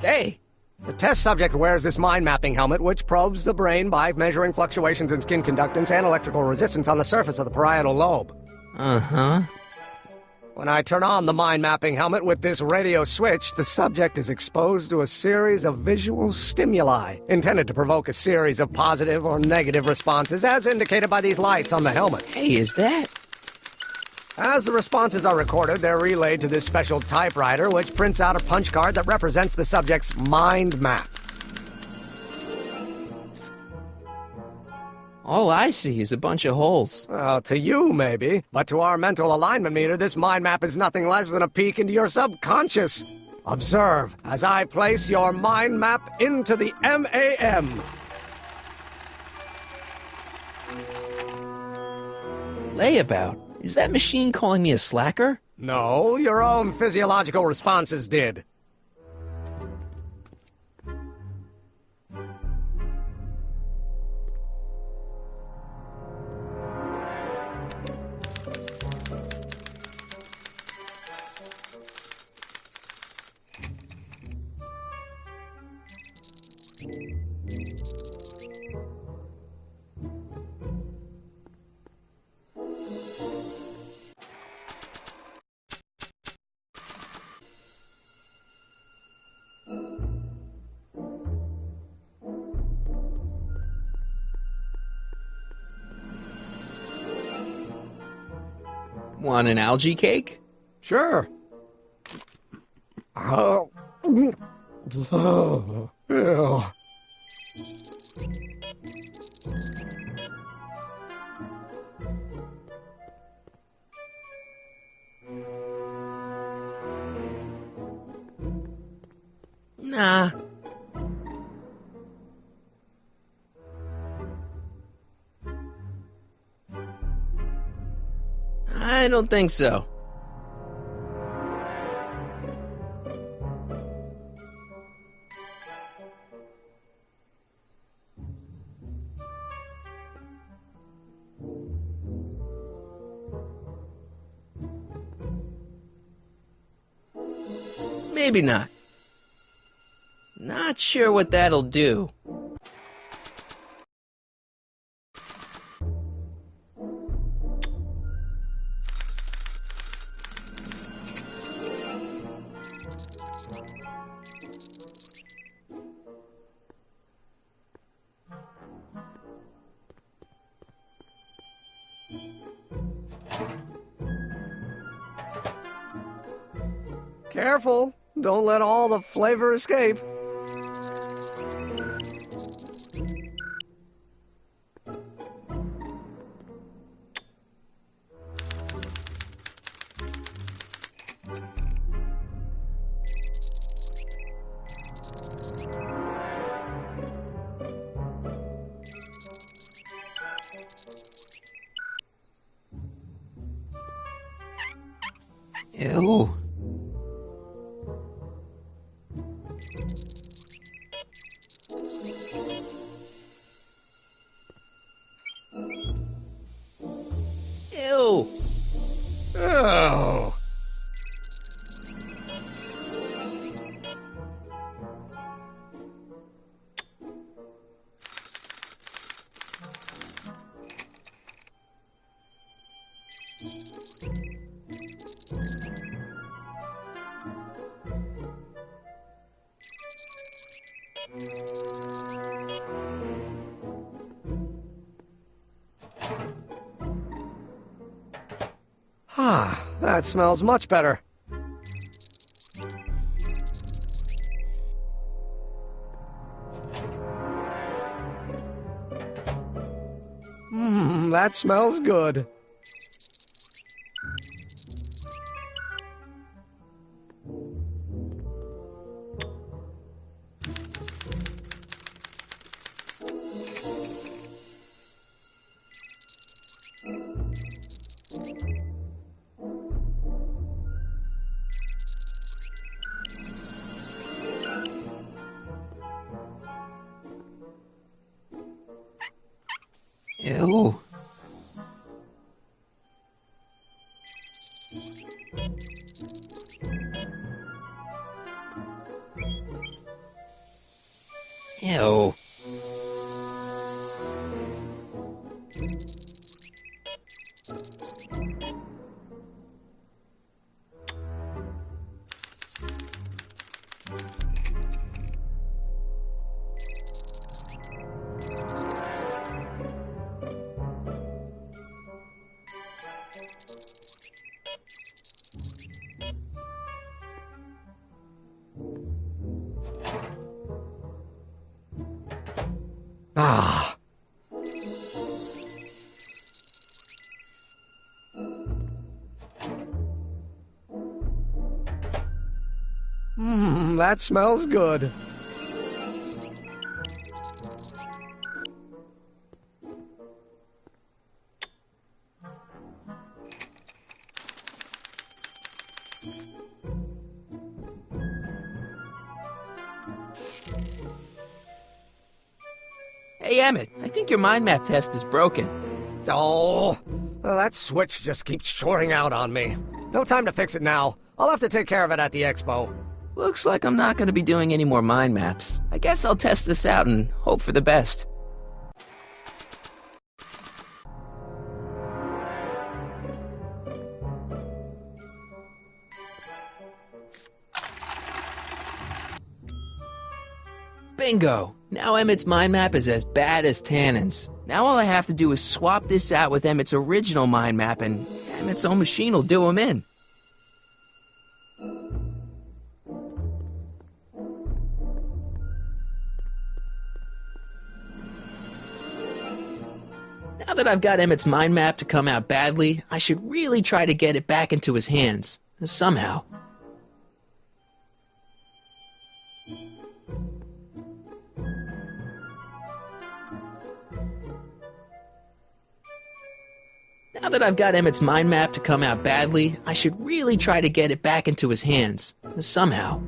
Hey! The test subject wears this mind-mapping helmet, which probes the brain by measuring fluctuations in skin conductance and electrical resistance on the surface of the parietal lobe. Uh-huh. When I turn on the mind-mapping helmet with this radio switch, the subject is exposed to a series of visual stimuli, intended to provoke a series of positive or negative responses, as indicated by these lights on the helmet. Hey, is that... As the responses are recorded, they're relayed to this special typewriter, which prints out a punch card that represents the subject's mind map. All I see is a bunch of holes. Well, to you, maybe. But to our mental alignment meter, this mind map is nothing less than a peek into your subconscious. Observe as I place your mind map into the MAM. Layabout? Is that machine calling me a slacker? No, your own physiological responses did. Want an algae cake? Sure. Oh. Ew. Nah. I don't think so. Maybe not. Not sure what that'll do. Careful. Don't let all the flavor escape. Ew. Ew. Oh. Ah, that smells much better. That smells good. Ew. Ew. Ah. That smells good. Hey, Emmett, I think your mind map test is broken. Oh, well, that switch just keeps shorting out on me. No time to fix it now. I'll have to take care of it at the expo. Looks like I'm not going to be doing any more mind maps. I guess I'll test this out and hope for the best. Bingo! Now Emmett's mind map is as bad as Tannen's. Now all I have to do is swap this out with Emmett's original mind map and Emmett's own machine will do him in. Now that I've got Emmett's mind map to come out badly, I should really try to get it back into his hands. Somehow. Now that I've got Emmett's mind map to come out badly, I should really try to get it back into his hands. Somehow.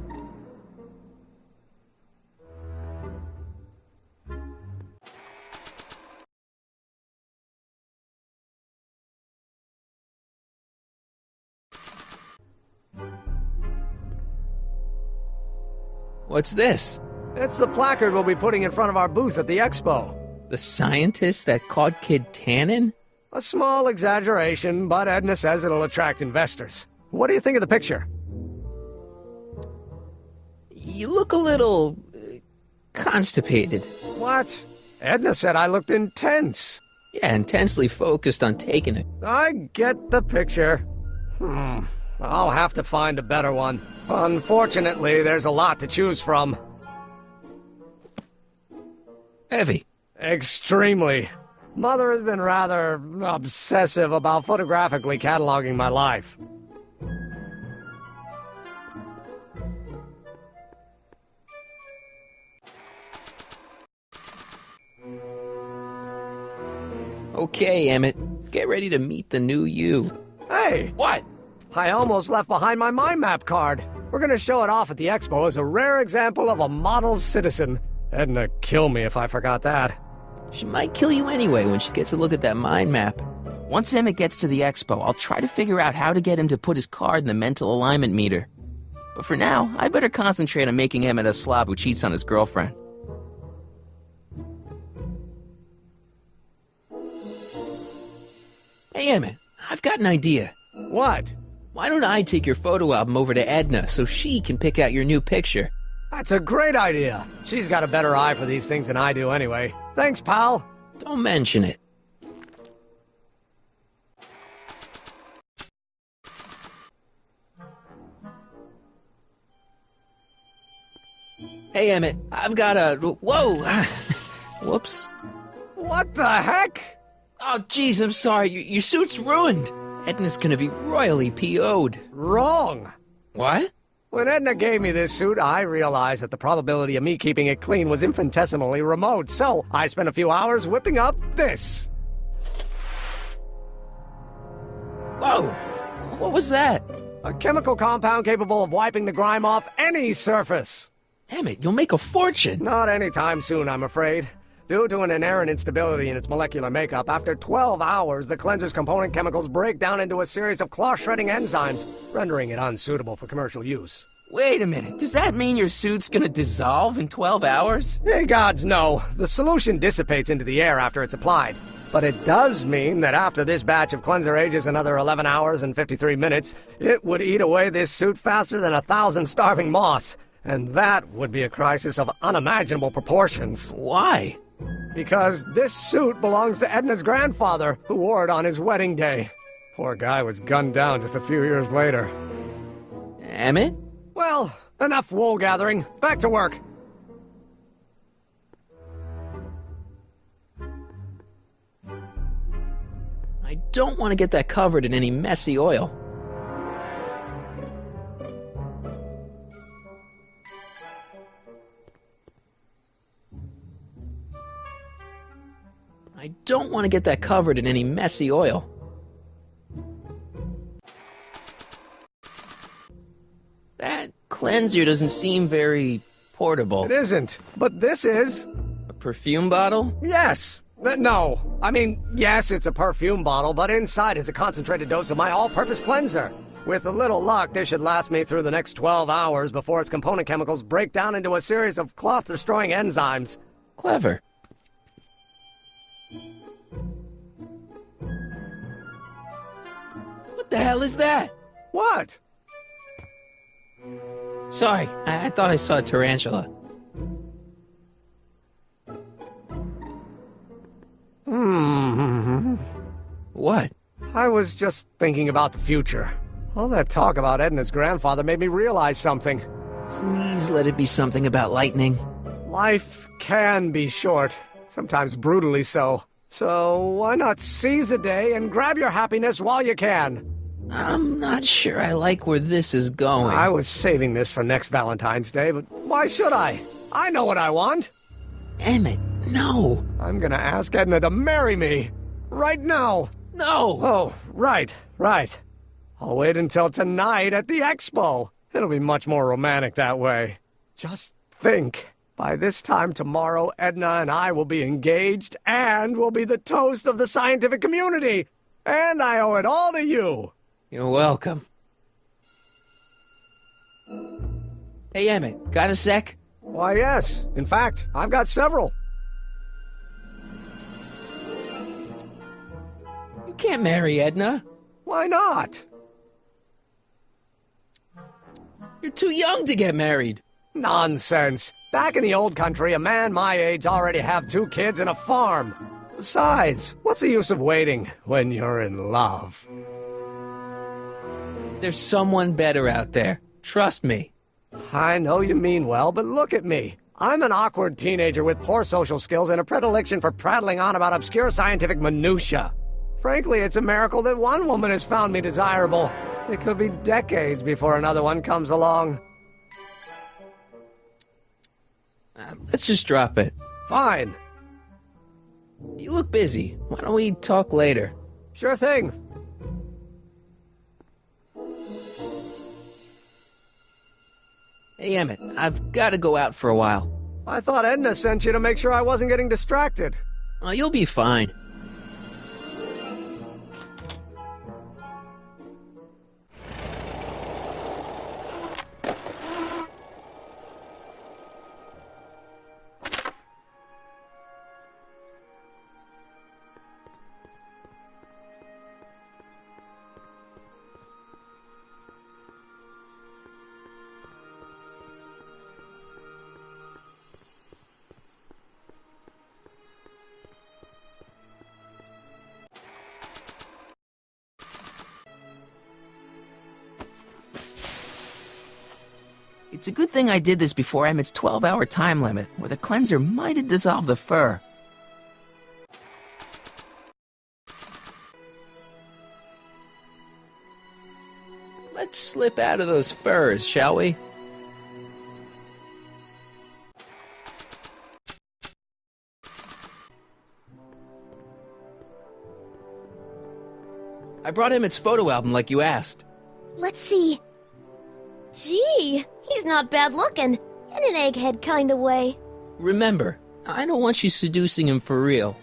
What's this? It's the placard we'll be putting in front of our booth at the expo. The scientist that caught Kid Tannen? A small exaggeration, but Edna says it'll attract investors. What do you think of the picture? You look a little... constipated. What? Edna said I looked intense. Yeah, intensely focused on taking it. I get the picture. I'll have to find a better one. Unfortunately, there's a lot to choose from. Heavy. Extremely. Mother has been rather obsessive about photographically cataloging my life. Okay, Emmett. Get ready to meet the new you. Hey! What? I almost left behind my mind map card. We're gonna show it off at the expo as a rare example of a model citizen. Edna kill me if I forgot that. She might kill you anyway when she gets a look at that mind map. Once Emmett gets to the expo, I'll try to figure out how to get him to put his card in the mental alignment meter. But for now, I better concentrate on making Emmett a slob who cheats on his girlfriend. Hey, Emmett, I've got an idea. What? Why don't I take your photo album over to Edna so she can pick out your new picture? That's a great idea. She's got a better eye for these things than I do anyway. Thanks, pal. Don't mention it. Hey, Emmett, I've got a... Whoa! Whoops. What the heck? Oh, jeez, I'm sorry. Your suit's ruined. Edna's gonna be royally PO'd. Wrong! What? When Edna gave me this suit, I realized that the probability of me keeping it clean was infinitesimally remote, so I spent a few hours whipping up this. Whoa! What was that? A chemical compound capable of wiping the grime off any surface. Emmett, you'll make a fortune. Not anytime soon, I'm afraid. Due to an inherent instability in its molecular makeup, after 12 hours, the cleanser's component chemicals break down into a series of cloth-shredding enzymes, rendering it unsuitable for commercial use. Wait a minute, does that mean your suit's gonna dissolve in 12 hours? Hey, gods, no. The solution dissipates into the air after it's applied. But it does mean that after this batch of cleanser ages another 11 hours and 53 minutes, it would eat away this suit faster than 1,000 starving moths. And that would be a crisis of unimaginable proportions. Why? Because this suit belongs to Edna's grandfather, who wore it on his wedding day. Poor guy was gunned down just a few years later. Emmett? Well, enough wool gathering. Back to work. I don't want to get that covered in any messy oil. I don't want to get that covered in any messy oil. That cleanser doesn't seem very portable. It isn't, but this is. A perfume bottle? Yes. No. I mean, yes, it's a perfume bottle, but inside is a concentrated dose of my all-purpose cleanser. With a little luck, this should last me through the next 12 hours before its component chemicals break down into a series of cloth-destroying enzymes. Clever. What the hell is that? What? Sorry, I thought I saw a tarantula. What? I was just thinking about the future. All that talk about Edna's grandfather made me realize something. Please let it be something about lightning. Life can be short, sometimes brutally so. So why not seize the day and grab your happiness while you can? I'm not sure I like where this is going. I was saving this for next Valentine's Day, but why should I? I know what I want. Emmett, no. I'm gonna ask Edna to marry me. Right now. No. Oh, right. I'll wait until tonight at the expo. It'll be much more romantic that way. Just think. By this time tomorrow, Edna and I will be engaged and will be the toast of the scientific community. And I owe it all to you. You're welcome. Hey, Emmett, got a sec? Why, yes. In fact, I've got several. You can't marry Edna. Why not? You're too young to get married. Nonsense. Back in the old country, a man my age already have 2 kids and a farm. Besides, what's the use of waiting when you're in love? There's someone better out there. Trust me. I know you mean well, but look at me. I'm an awkward teenager with poor social skills and a predilection for prattling on about obscure scientific minutiae. Frankly, it's a miracle that one woman has found me desirable. It could be decades before another one comes along. Let's just drop it. Fine. You look busy. Why don't we talk later? Sure thing. Hey, Emmett, I've got to go out for a while. I thought Edna sent you to make sure I wasn't getting distracted. Oh, you'll be fine. It's a good thing I did this before Emmett's 12-hour time limit, or the cleanser might have dissolved the fur. Let's slip out of those furs, shall we? I brought Emmett's photo album like you asked. Let's see. Gee, he's not bad looking. In an egghead kind of way. Remember, I don't want you seducing him for real.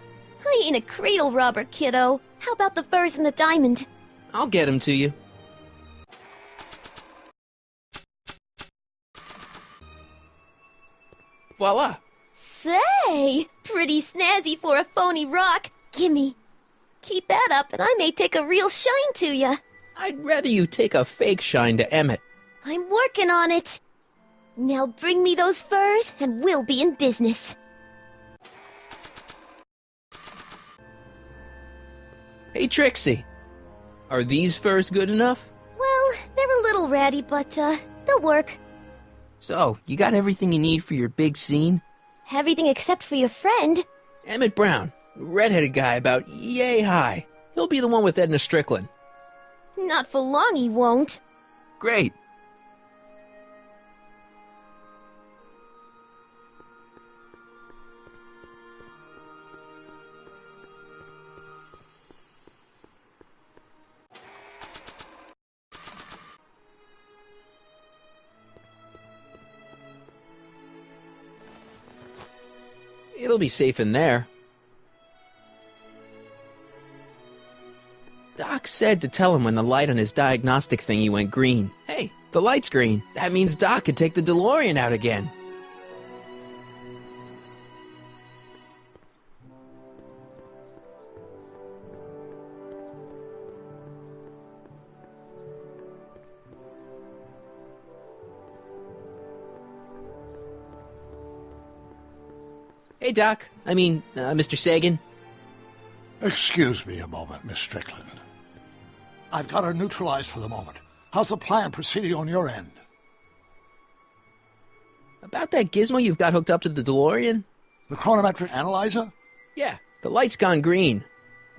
I ain't a cradle robber, kiddo. How about the furs and the diamond? I'll get him to you. Voila! Say, pretty snazzy for a phony rock. Gimme. Keep that up and I may take a real shine to ya. I'd rather you take a fake shine to Emmett. I'm working on it. Now bring me those furs and we'll be in business. Hey, Trixie. Are these furs good enough? Well, they're a little ratty, but, they'll work. So, you got everything you need for your big scene? Everything except for your friend. Emmett Brown, redheaded guy about yay high. He'll be the one with Edna Strickland. Not for long he won't. Great. It'll be safe in there. Doc said to tell him when the light on his diagnostic thingy went green. Hey, the light's green. That means Doc could take the DeLorean out again. Hey, Doc. Mr. Sagan. Excuse me a moment, Miss Strickland. I've got her neutralized for the moment. How's the plan proceeding on your end? About that gizmo you've got hooked up to the DeLorean? The chronometric analyzer? Yeah, the light's gone green.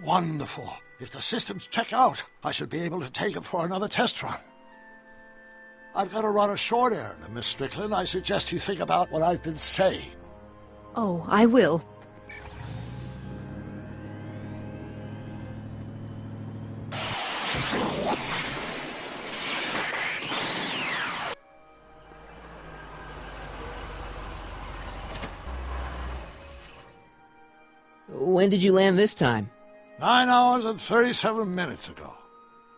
Wonderful. If the systems check out, I should be able to take it for another test run. I've got to run a short errand, Miss Strickland. I suggest you think about what I've been saying. Oh, I will. When did you land this time? 9 hours and 37 minutes ago.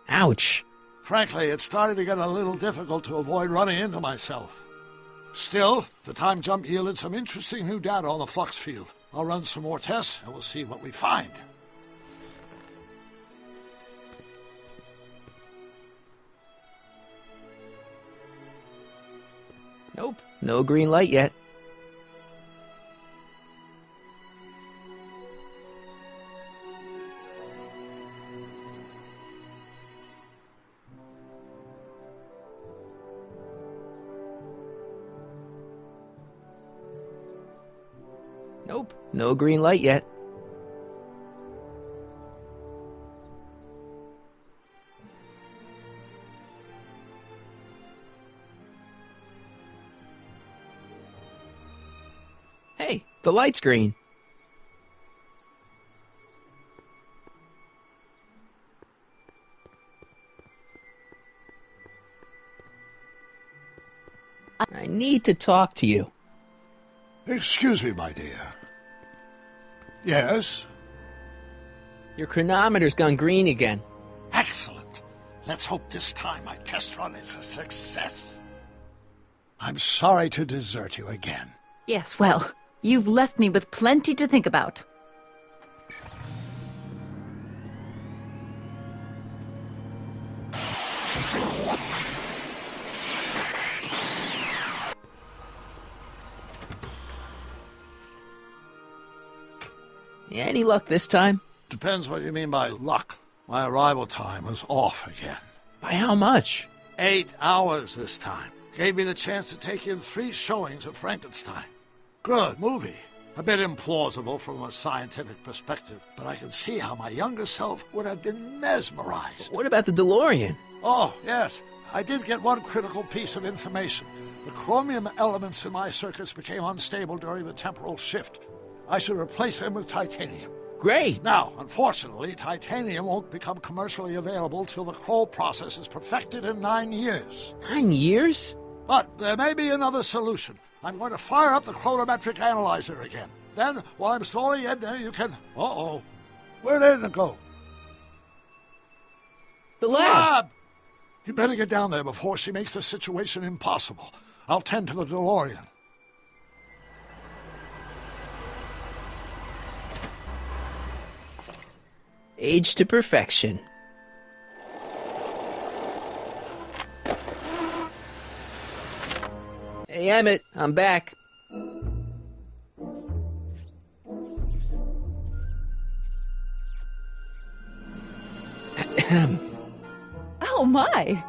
Ouch. Frankly, it's starting to get a little difficult to avoid running into myself. Still, the time jump yielded some interesting new data on the flux field. I'll run some more tests, and we'll see what we find. Nope, no green light yet. Nope, no green light yet. Hey, the light's green. I need to talk to you. Excuse me, my dear. Yes? Your chronometer's gone green again. Excellent. Let's hope this time my test run is a success. I'm sorry to desert you again. Yes, well, you've left me with plenty to think about. Any luck this time? Depends what you mean by luck. My arrival time was off again. By how much? 8 hours this time. Gave me the chance to take in 3 showings of Frankenstein. Good movie. A bit implausible from a scientific perspective, but I can see how my younger self would have been mesmerized. What about the DeLorean? Oh, yes. I did get one critical piece of information. The chromium elements in my circuits became unstable during the temporal shift. I should replace them with titanium. Great! Now, unfortunately, titanium won't become commercially available till the Kroll process is perfected in 9 years. 9 years? But there may be another solution. I'm going to fire up the chronometric analyzer again. Then, while I'm stalling Edna, you can... Uh-oh. Where'd Edna go? The lab! You better get down there before she makes the situation impossible. I'll tend to the DeLorean. Age to perfection. Hey, Emmett, I'm back. Oh, my.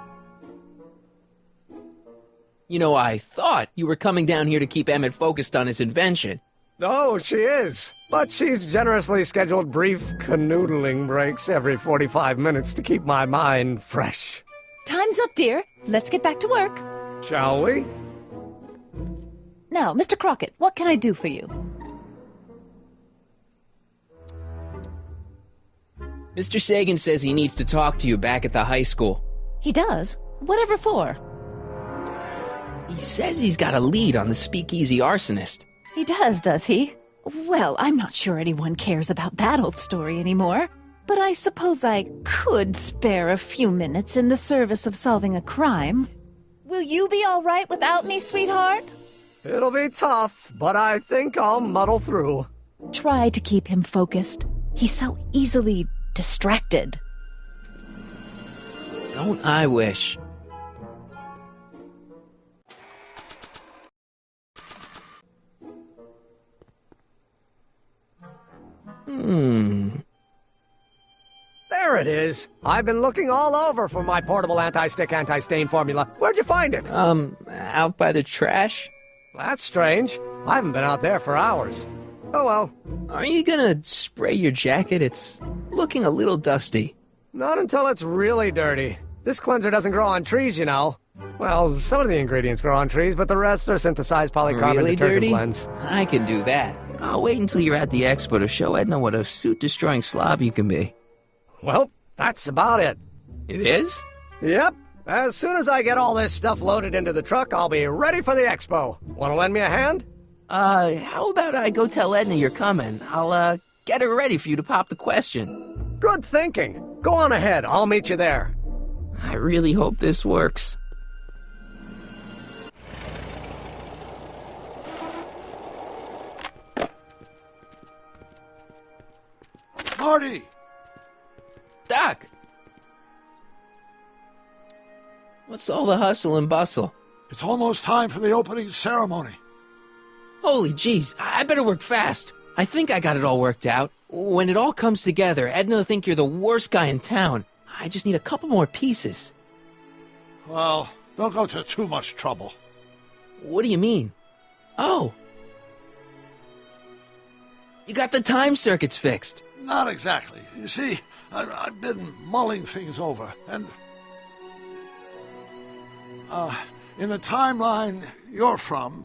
You know, I thought you were coming down here to keep Emmett focused on his invention. No, she is. But she's generously scheduled brief canoodling breaks every 45 minutes to keep my mind fresh. Time's up, dear. Let's get back to work. Shall we? Now, Mr. Crockett, what can I do for you? Mr. Sagan says he needs to talk to you back at the high school. He does? Whatever for? He says he's got a lead on the speakeasy arsonist. He does he? Well, I'm not sure anyone cares about that old story anymore. But I suppose I could spare a few minutes in the service of solving a crime. Will you be all right without me, sweetheart? It'll be tough, but I think I'll muddle through. Try to keep him focused. He's so easily distracted. Don't I wish? There it is. I've been looking all over for my portable anti-stick, anti-stain formula. Where'd you find it? Out by the trash. That's strange. I haven't been out there for hours. Oh well. Are you gonna spray your jacket? It's looking a little dusty. Not until it's really dirty. This cleanser doesn't grow on trees, you know. Well, some of the ingredients grow on trees, but the rest are synthesized polycarbonate really detergent dirty? blends. I can do that. I'll wait until you're at the expo to show Edna what a suit-destroying slob you can be. Well, that's about it. It is? Yep. As soon as I get all this stuff loaded into the truck, I'll be ready for the expo. Want to lend me a hand? How about I go tell Edna you're coming? I'll, get her ready for you to pop the question. Good thinking. Go on ahead. I'll meet you there. I really hope this works. Marty! Doc! What's all the hustle and bustle? It's almost time for the opening ceremony. Holy jeez, I better work fast. I think I got it all worked out. When it all comes together, Edna will think you're the worst guy in town. I just need a couple more pieces. Well, don't go to too much trouble. What do you mean? Oh. You got the time circuits fixed. Not exactly. You see, I've been mulling things over, and... in the timeline you're from...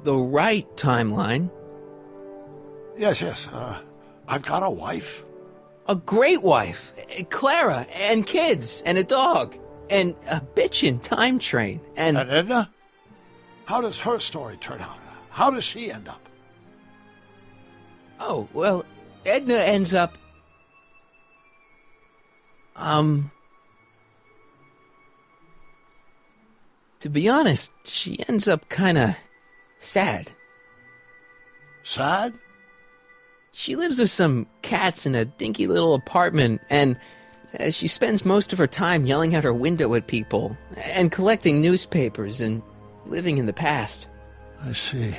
The right timeline? Yes, I've got a wife. A great wife. Clara, and kids, and a dog, and a bitchin' time train, and... And Edna? How does her story turn out? How does she end up? Oh, well, Edna ends up... To be honest, she ends up kinda... sad. Sad? She lives with some cats in a dinky little apartment, and she spends most of her time yelling out her window at people, and collecting newspapers, and living in the past. I see.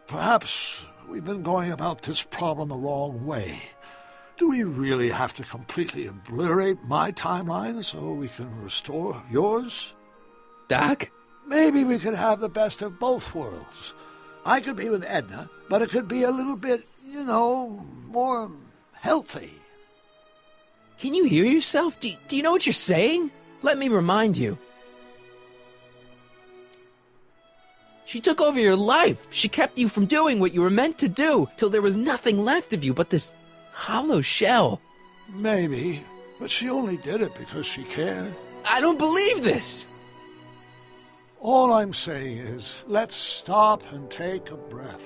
Perhaps we've been going about this problem the wrong way. Do we really have to completely obliterate my timeline so we can restore yours? Doc? Maybe we could have the best of both worlds. I could be with Edna, but it could be a little bit more healthy. Can you hear yourself? Do you know what you're saying? Let me remind you. She took over your life. She kept you from doing what you were meant to do, till there was nothing left of you but this hollow shell. Maybe, but she only did it because she cared. I don't believe this. All I'm saying is, let's stop and take a breath.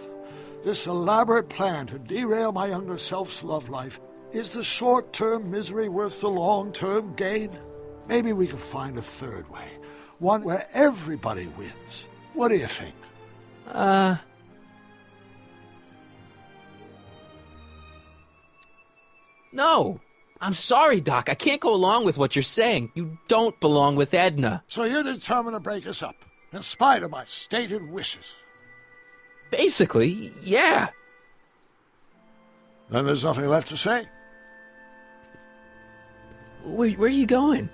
This elaborate plan to derail my younger self's love life, is the short-term misery worth the long-term gain? Maybe we could find a third way, one where everybody wins. What do you think? No. I'm sorry, Doc. I can't go along with what you're saying. You don't belong with Edna. So you're determined to break us up, in spite of my stated wishes? Basically, yeah. Then there's nothing left to say. Where are you going?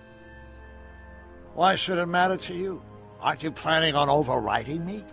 Why should it matter to you? Aren't you planning on overriding me?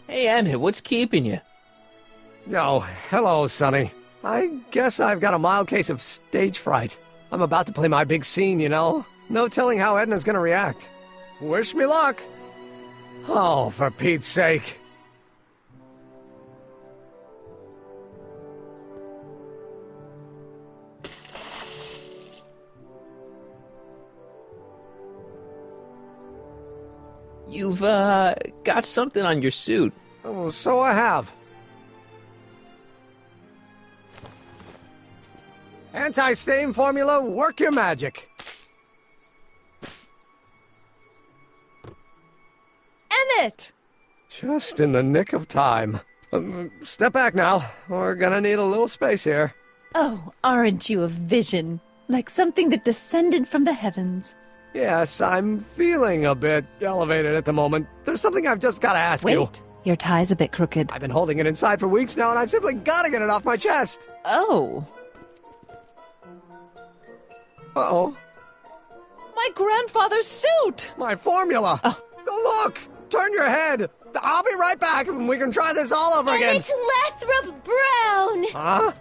Hey, Emmett, what's keeping you? Oh, hello, Sonny. I guess I've got a mild case of stage fright. I'm about to play my big scene, you know. No telling how Edna's gonna react. Wish me luck. Oh, for Pete's sake. You've, got something on your suit. Oh, so I have. Anti-stain formula, work your magic. Emmett! Just in the nick of time. Step back now. We're gonna need a little space here. Oh, aren't you a vision? Like something that descended from the heavens. Yes, I'm feeling a bit elevated at the moment. There's something I've just gotta ask you. Wait, your tie's a bit crooked. I've been holding it inside for weeks now, and I've simply gotta get it off my chest. Oh. Uh-oh. My grandfather's suit! My formula! Oh. Look! Turn your head! I'll be right back, and we can try this all over again. And it's Lathrop Brown! Huh?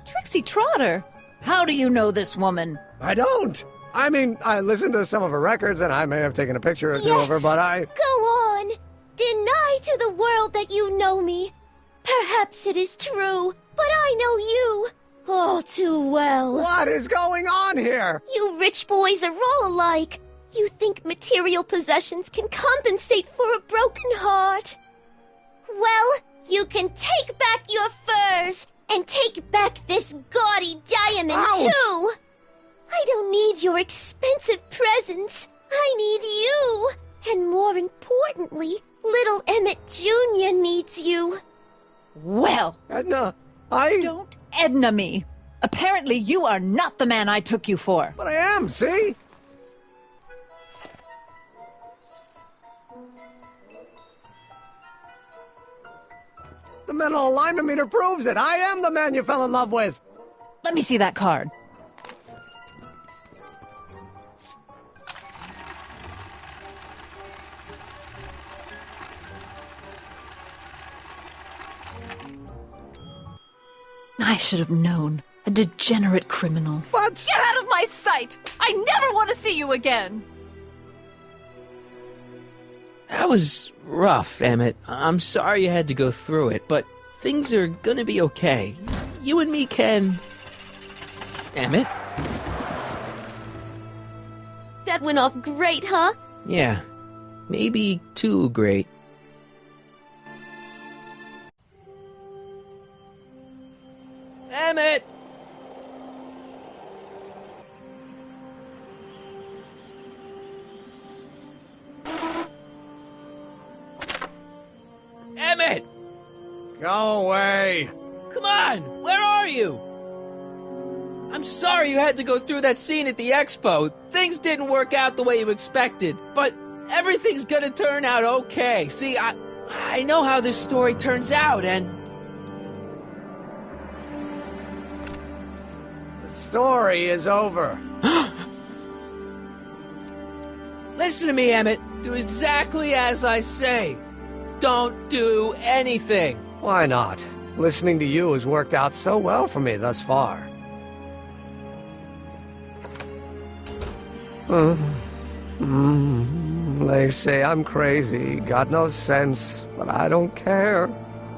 Trixie Trotter! How do you know this woman? I don't! I mean, I listened to some of her records, and I may have taken a picture or two of her, but I... Go on! Deny to the world that you know me. Perhaps it is true, but I know you all too well. What is going on here? You rich boys are all alike. You think material possessions can compensate for a broken heart. Well, you can take back your furs, and take back this gaudy diamond, Ouch. too! I don't need your expensive presents. I need you. And more importantly, little Emmett Jr. needs you. Well, Edna, Don't Edna me. Apparently you are not the man I took you for. But I am, see? The mental alignment meter proves it. I am the man you fell in love with. Let me see that card. I should have known. A degenerate criminal. What? Get out of my sight! I never want to see you again! That was rough, Emmett. I'm sorry you had to go through it, but things are gonna be okay. You and me can... Emmett? That went off great, huh? Yeah. Maybe too great. Emmett! Emmett! Go away. Come on! Where are you? I'm sorry you had to go through that scene at the expo. Things didn't work out the way you expected, but everything's gonna turn out okay. See, I know how this story turns out, and... The story is over. Listen to me, Emmett. Do exactly as I say. Don't do anything. Why not? Listening to you has worked out so well for me thus far. They say I'm crazy, got no sense, but I don't care.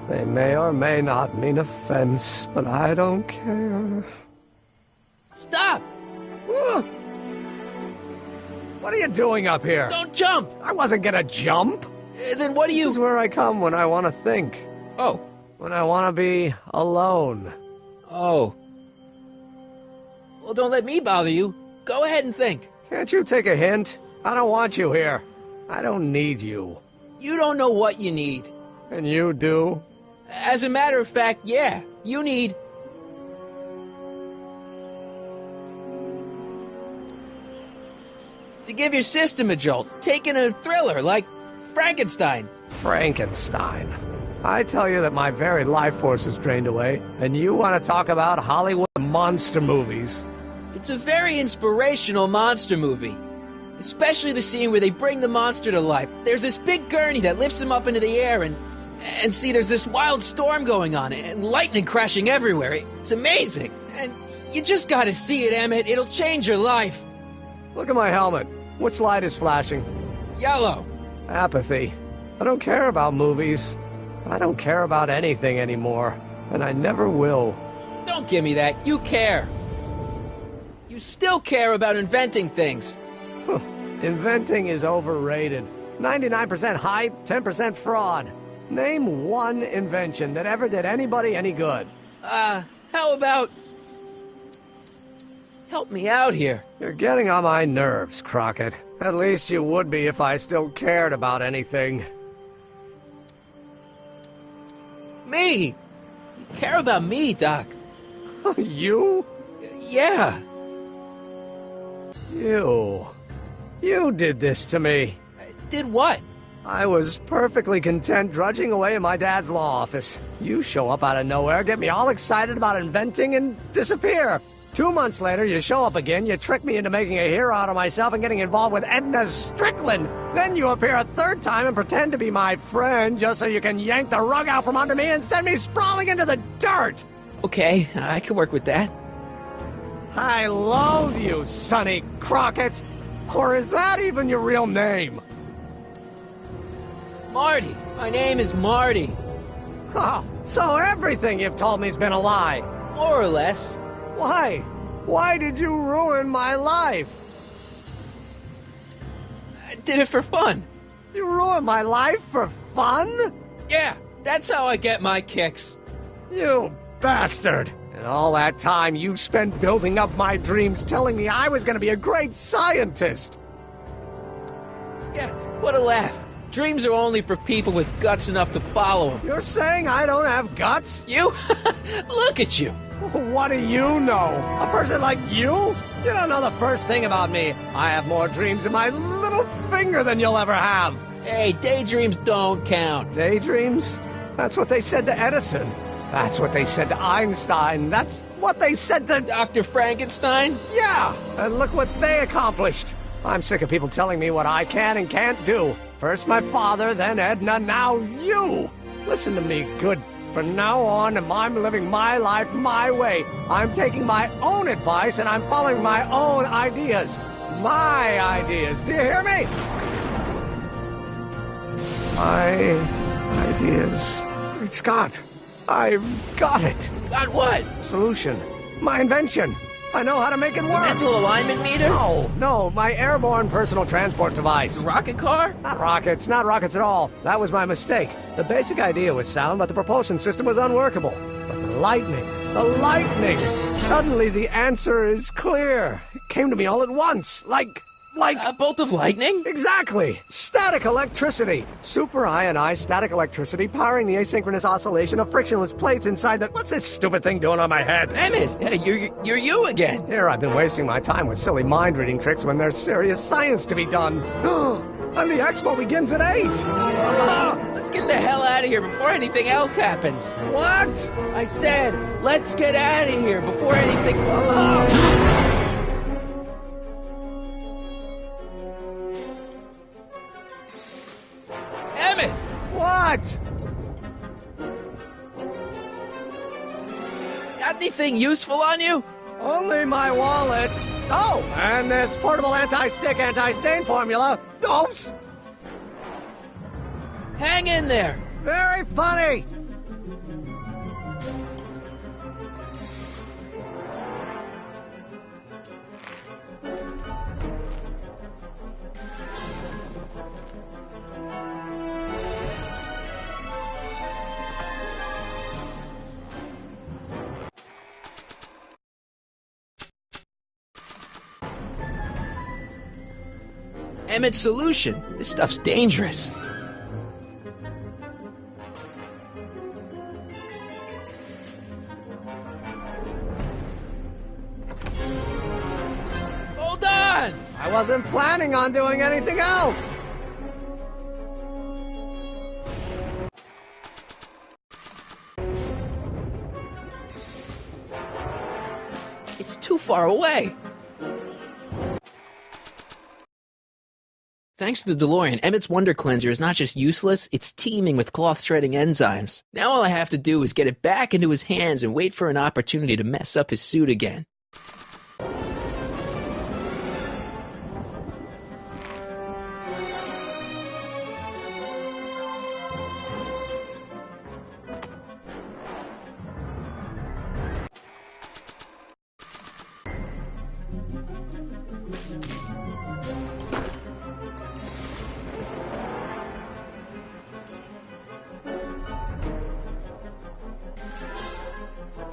They may or may not mean offense, but I don't care. Stop! What are you doing up here? Don't jump! I wasn't gonna jump. Then what do you... This is where I come when I want to think. Oh. When I want to be alone. Oh. Well, don't let me bother you. Go ahead and think. Can't you take a hint? I don't want you here. I don't need you. You don't know what you need. And you do? As a matter of fact, yeah. You need... to give your system a jolt. Take in a thriller like Frankenstein. Frankenstein. I tell you that my very life force is drained away, and you want to talk about Hollywood monster movies. It's a very inspirational monster movie. Especially the scene where they bring the monster to life. There's this big gurney that lifts him up into the air, and see, there's this wild storm going on, and lightning crashing everywhere. It's amazing. And you just gotta see it, Emmett. It'll change your life. Look at my helmet. Which light is flashing? Yellow. Apathy. I don't care about movies. I don't care about anything anymore. And I never will. Don't give me that. You care. You still care about inventing things. Inventing is overrated. 99% hype, 10% fraud. Name one invention that ever did anybody any good. How about... help me out here. You're getting on my nerves, Crockett. At least you would be if I still cared about anything. Me? You care about me, Doc. You? Yeah. You did this to me. Did what? I was perfectly content drudging away in my dad's law office. You show up out of nowhere, get me all excited about inventing, and disappear. 2 months later, you show up again, you trick me into making a hero out of myself and getting involved with Edna Strickland. Then you appear a third time and pretend to be my friend just so you can yank the rug out from under me and send me sprawling into the dirt. Okay, I can work with that. I loathe you, Sonny Crockett. Or is that even your real name? Marty. My name is Marty. Oh, so everything you've told me's been a lie. More or less. Why? Why did you ruin my life? I did it for fun. You ruined my life for fun? Yeah, that's how I get my kicks. You bastard. And all that time you spent building up my dreams, telling me I was going to be a great scientist. Yeah, what a laugh. Dreams are only for people with guts enough to follow them. You're saying I don't have guts? You? Look at you. What do you know? A person like you? You don't know the first thing about me. I have more dreams in my little finger than you'll ever have. Hey, daydreams don't count. Daydreams? That's what they said to Edison. That's what they said to Einstein. That's what they said to... Dr. Frankenstein? Yeah, and look what they accomplished. I'm sick of people telling me what I can and can't do. First my father, then Edna, now you. Listen to me, good. From now on, I'm living my life my way. I'm taking my own advice and I'm following my own ideas. My ideas. Do you hear me? My ideas. Great Scott. I've got it. Got what? Solution. My invention. I know how to make it work. Mental alignment meter? No, my airborne personal transport device. The rocket car? Not rockets at all. That was my mistake. The basic idea was sound, but the propulsion system was unworkable. But the lightning. Suddenly the answer is clear. It came to me all at once, like Like a bolt of lightning? Exactly! Static electricity! Super ionized static electricity powering the asynchronous oscillation of frictionless plates inside the... What's this stupid thing doing on my head? Emmett, you're you again. Here I've been wasting my time with silly mind-reading tricks when there's serious science to be done. And the expo begins at 8! Let's get the hell out of here before anything else happens. What? I said, let's get out of here before anything... Emmett! What? Got anything useful on you? Only my wallet. Oh, and this portable anti-stick, anti-stain formula. Oops! Hang in there. Very funny. Emmett's solution. This stuff's dangerous. Hold on! I wasn't planning on doing anything else. It's too far away. Thanks to the DeLorean, Emmett's Wonder Cleanser is not just useless, it's teeming with cloth-shredding enzymes. Now all I have to do is get it back into his hands and wait for an opportunity to mess up his suit again.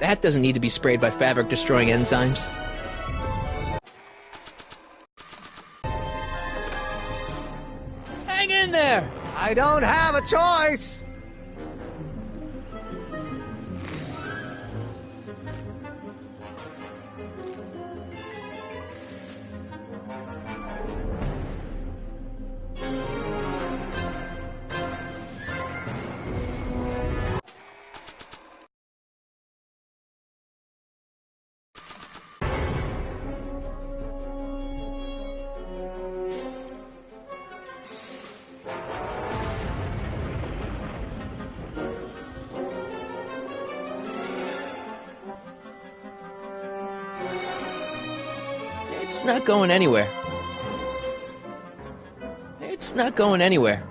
That doesn't need to be sprayed by fabric-destroying enzymes. Hang in there! I don't have a choice! It's not going anywhere. It's not going anywhere.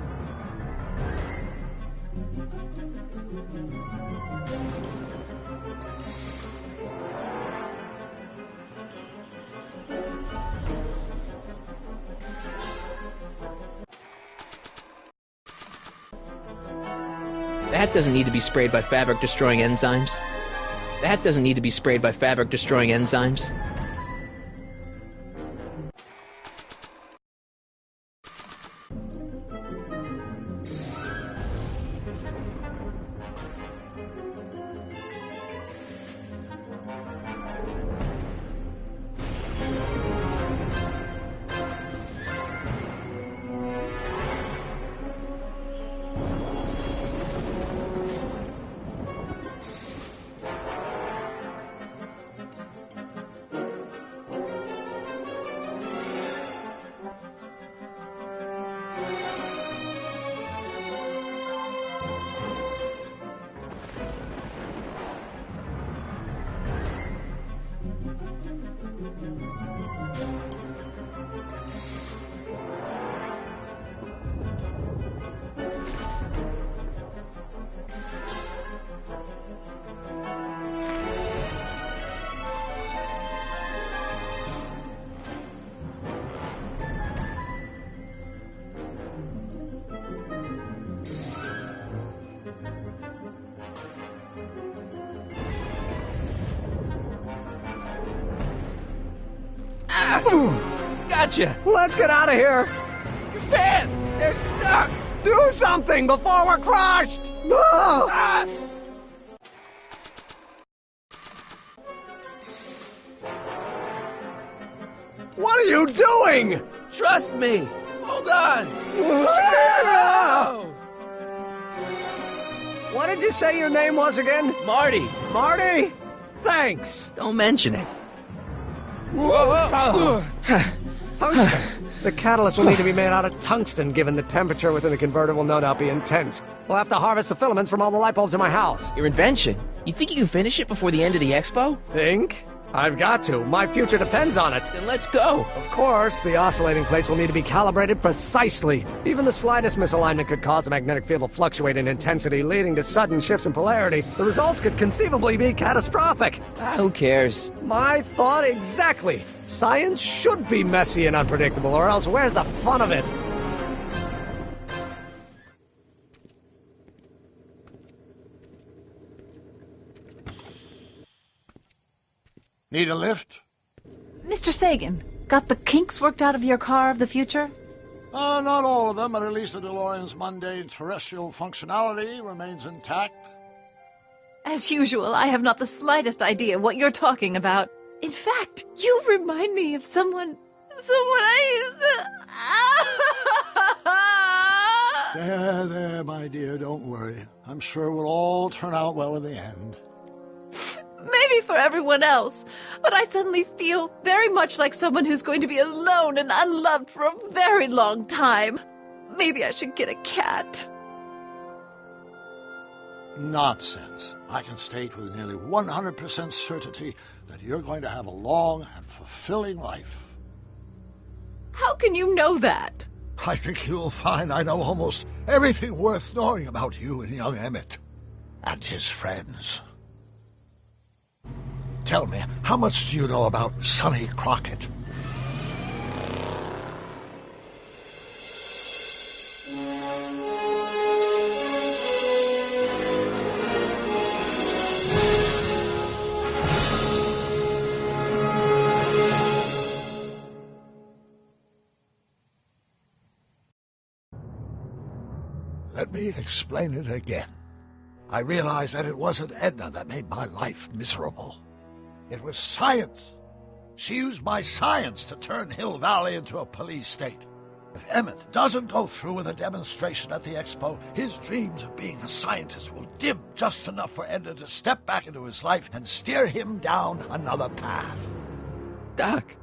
That doesn't need to be sprayed by fabric-destroying enzymes. That doesn't need to be sprayed by fabric-destroying enzymes. Gotcha! Let's get out of here! Your pants! They're stuck! Do something before we're crushed! Ah! What are you doing? Trust me! Hold on! What did you say your name was again? Marty! Marty? Thanks! Don't mention it. Tungsten! The catalyst will need to be made out of tungsten, given the temperature within the converter will no doubt be intense. We'll have to harvest the filaments from all the light bulbs in my house. Your invention? You think you can finish it before the end of the expo? Think? I've got to. My future depends on it. Then let's go. Of course, the oscillating plates will need to be calibrated precisely. Even the slightest misalignment could cause the magnetic field to fluctuate in intensity, leading to sudden shifts in polarity. The results could conceivably be catastrophic. Who cares? My thought exactly. Science should be messy and unpredictable, or else where's the fun of it? Need a lift? Mr. Sagan, got the kinks worked out of your car of the future? Not all of them, but at least the DeLorean's mundane terrestrial functionality remains intact. As usual, I have not the slightest idea what you're talking about. In fact, you remind me of someone I used to... There, my dear, don't worry. I'm sure we'll all turn out well in the end. Maybe for everyone else, but I suddenly feel very much like someone who's going to be alone and unloved for a very long time. Maybe I should get a cat. Nonsense. I can state with nearly 100% certainty that you're going to have a long and fulfilling life. How can you know that? I think you'll find I know almost everything worth knowing about you and young Emmett. And his friends. Tell me, how much do you know about Sonny Crockett? Let me explain it again. I realized that it wasn't Edna that made my life miserable. It was science. She used my science to turn Hill Valley into a police state. If Emmett doesn't go through with a demonstration at the expo, his dreams of being a scientist will dim just enough for Edna to step back into his life and steer him down another path. Doc,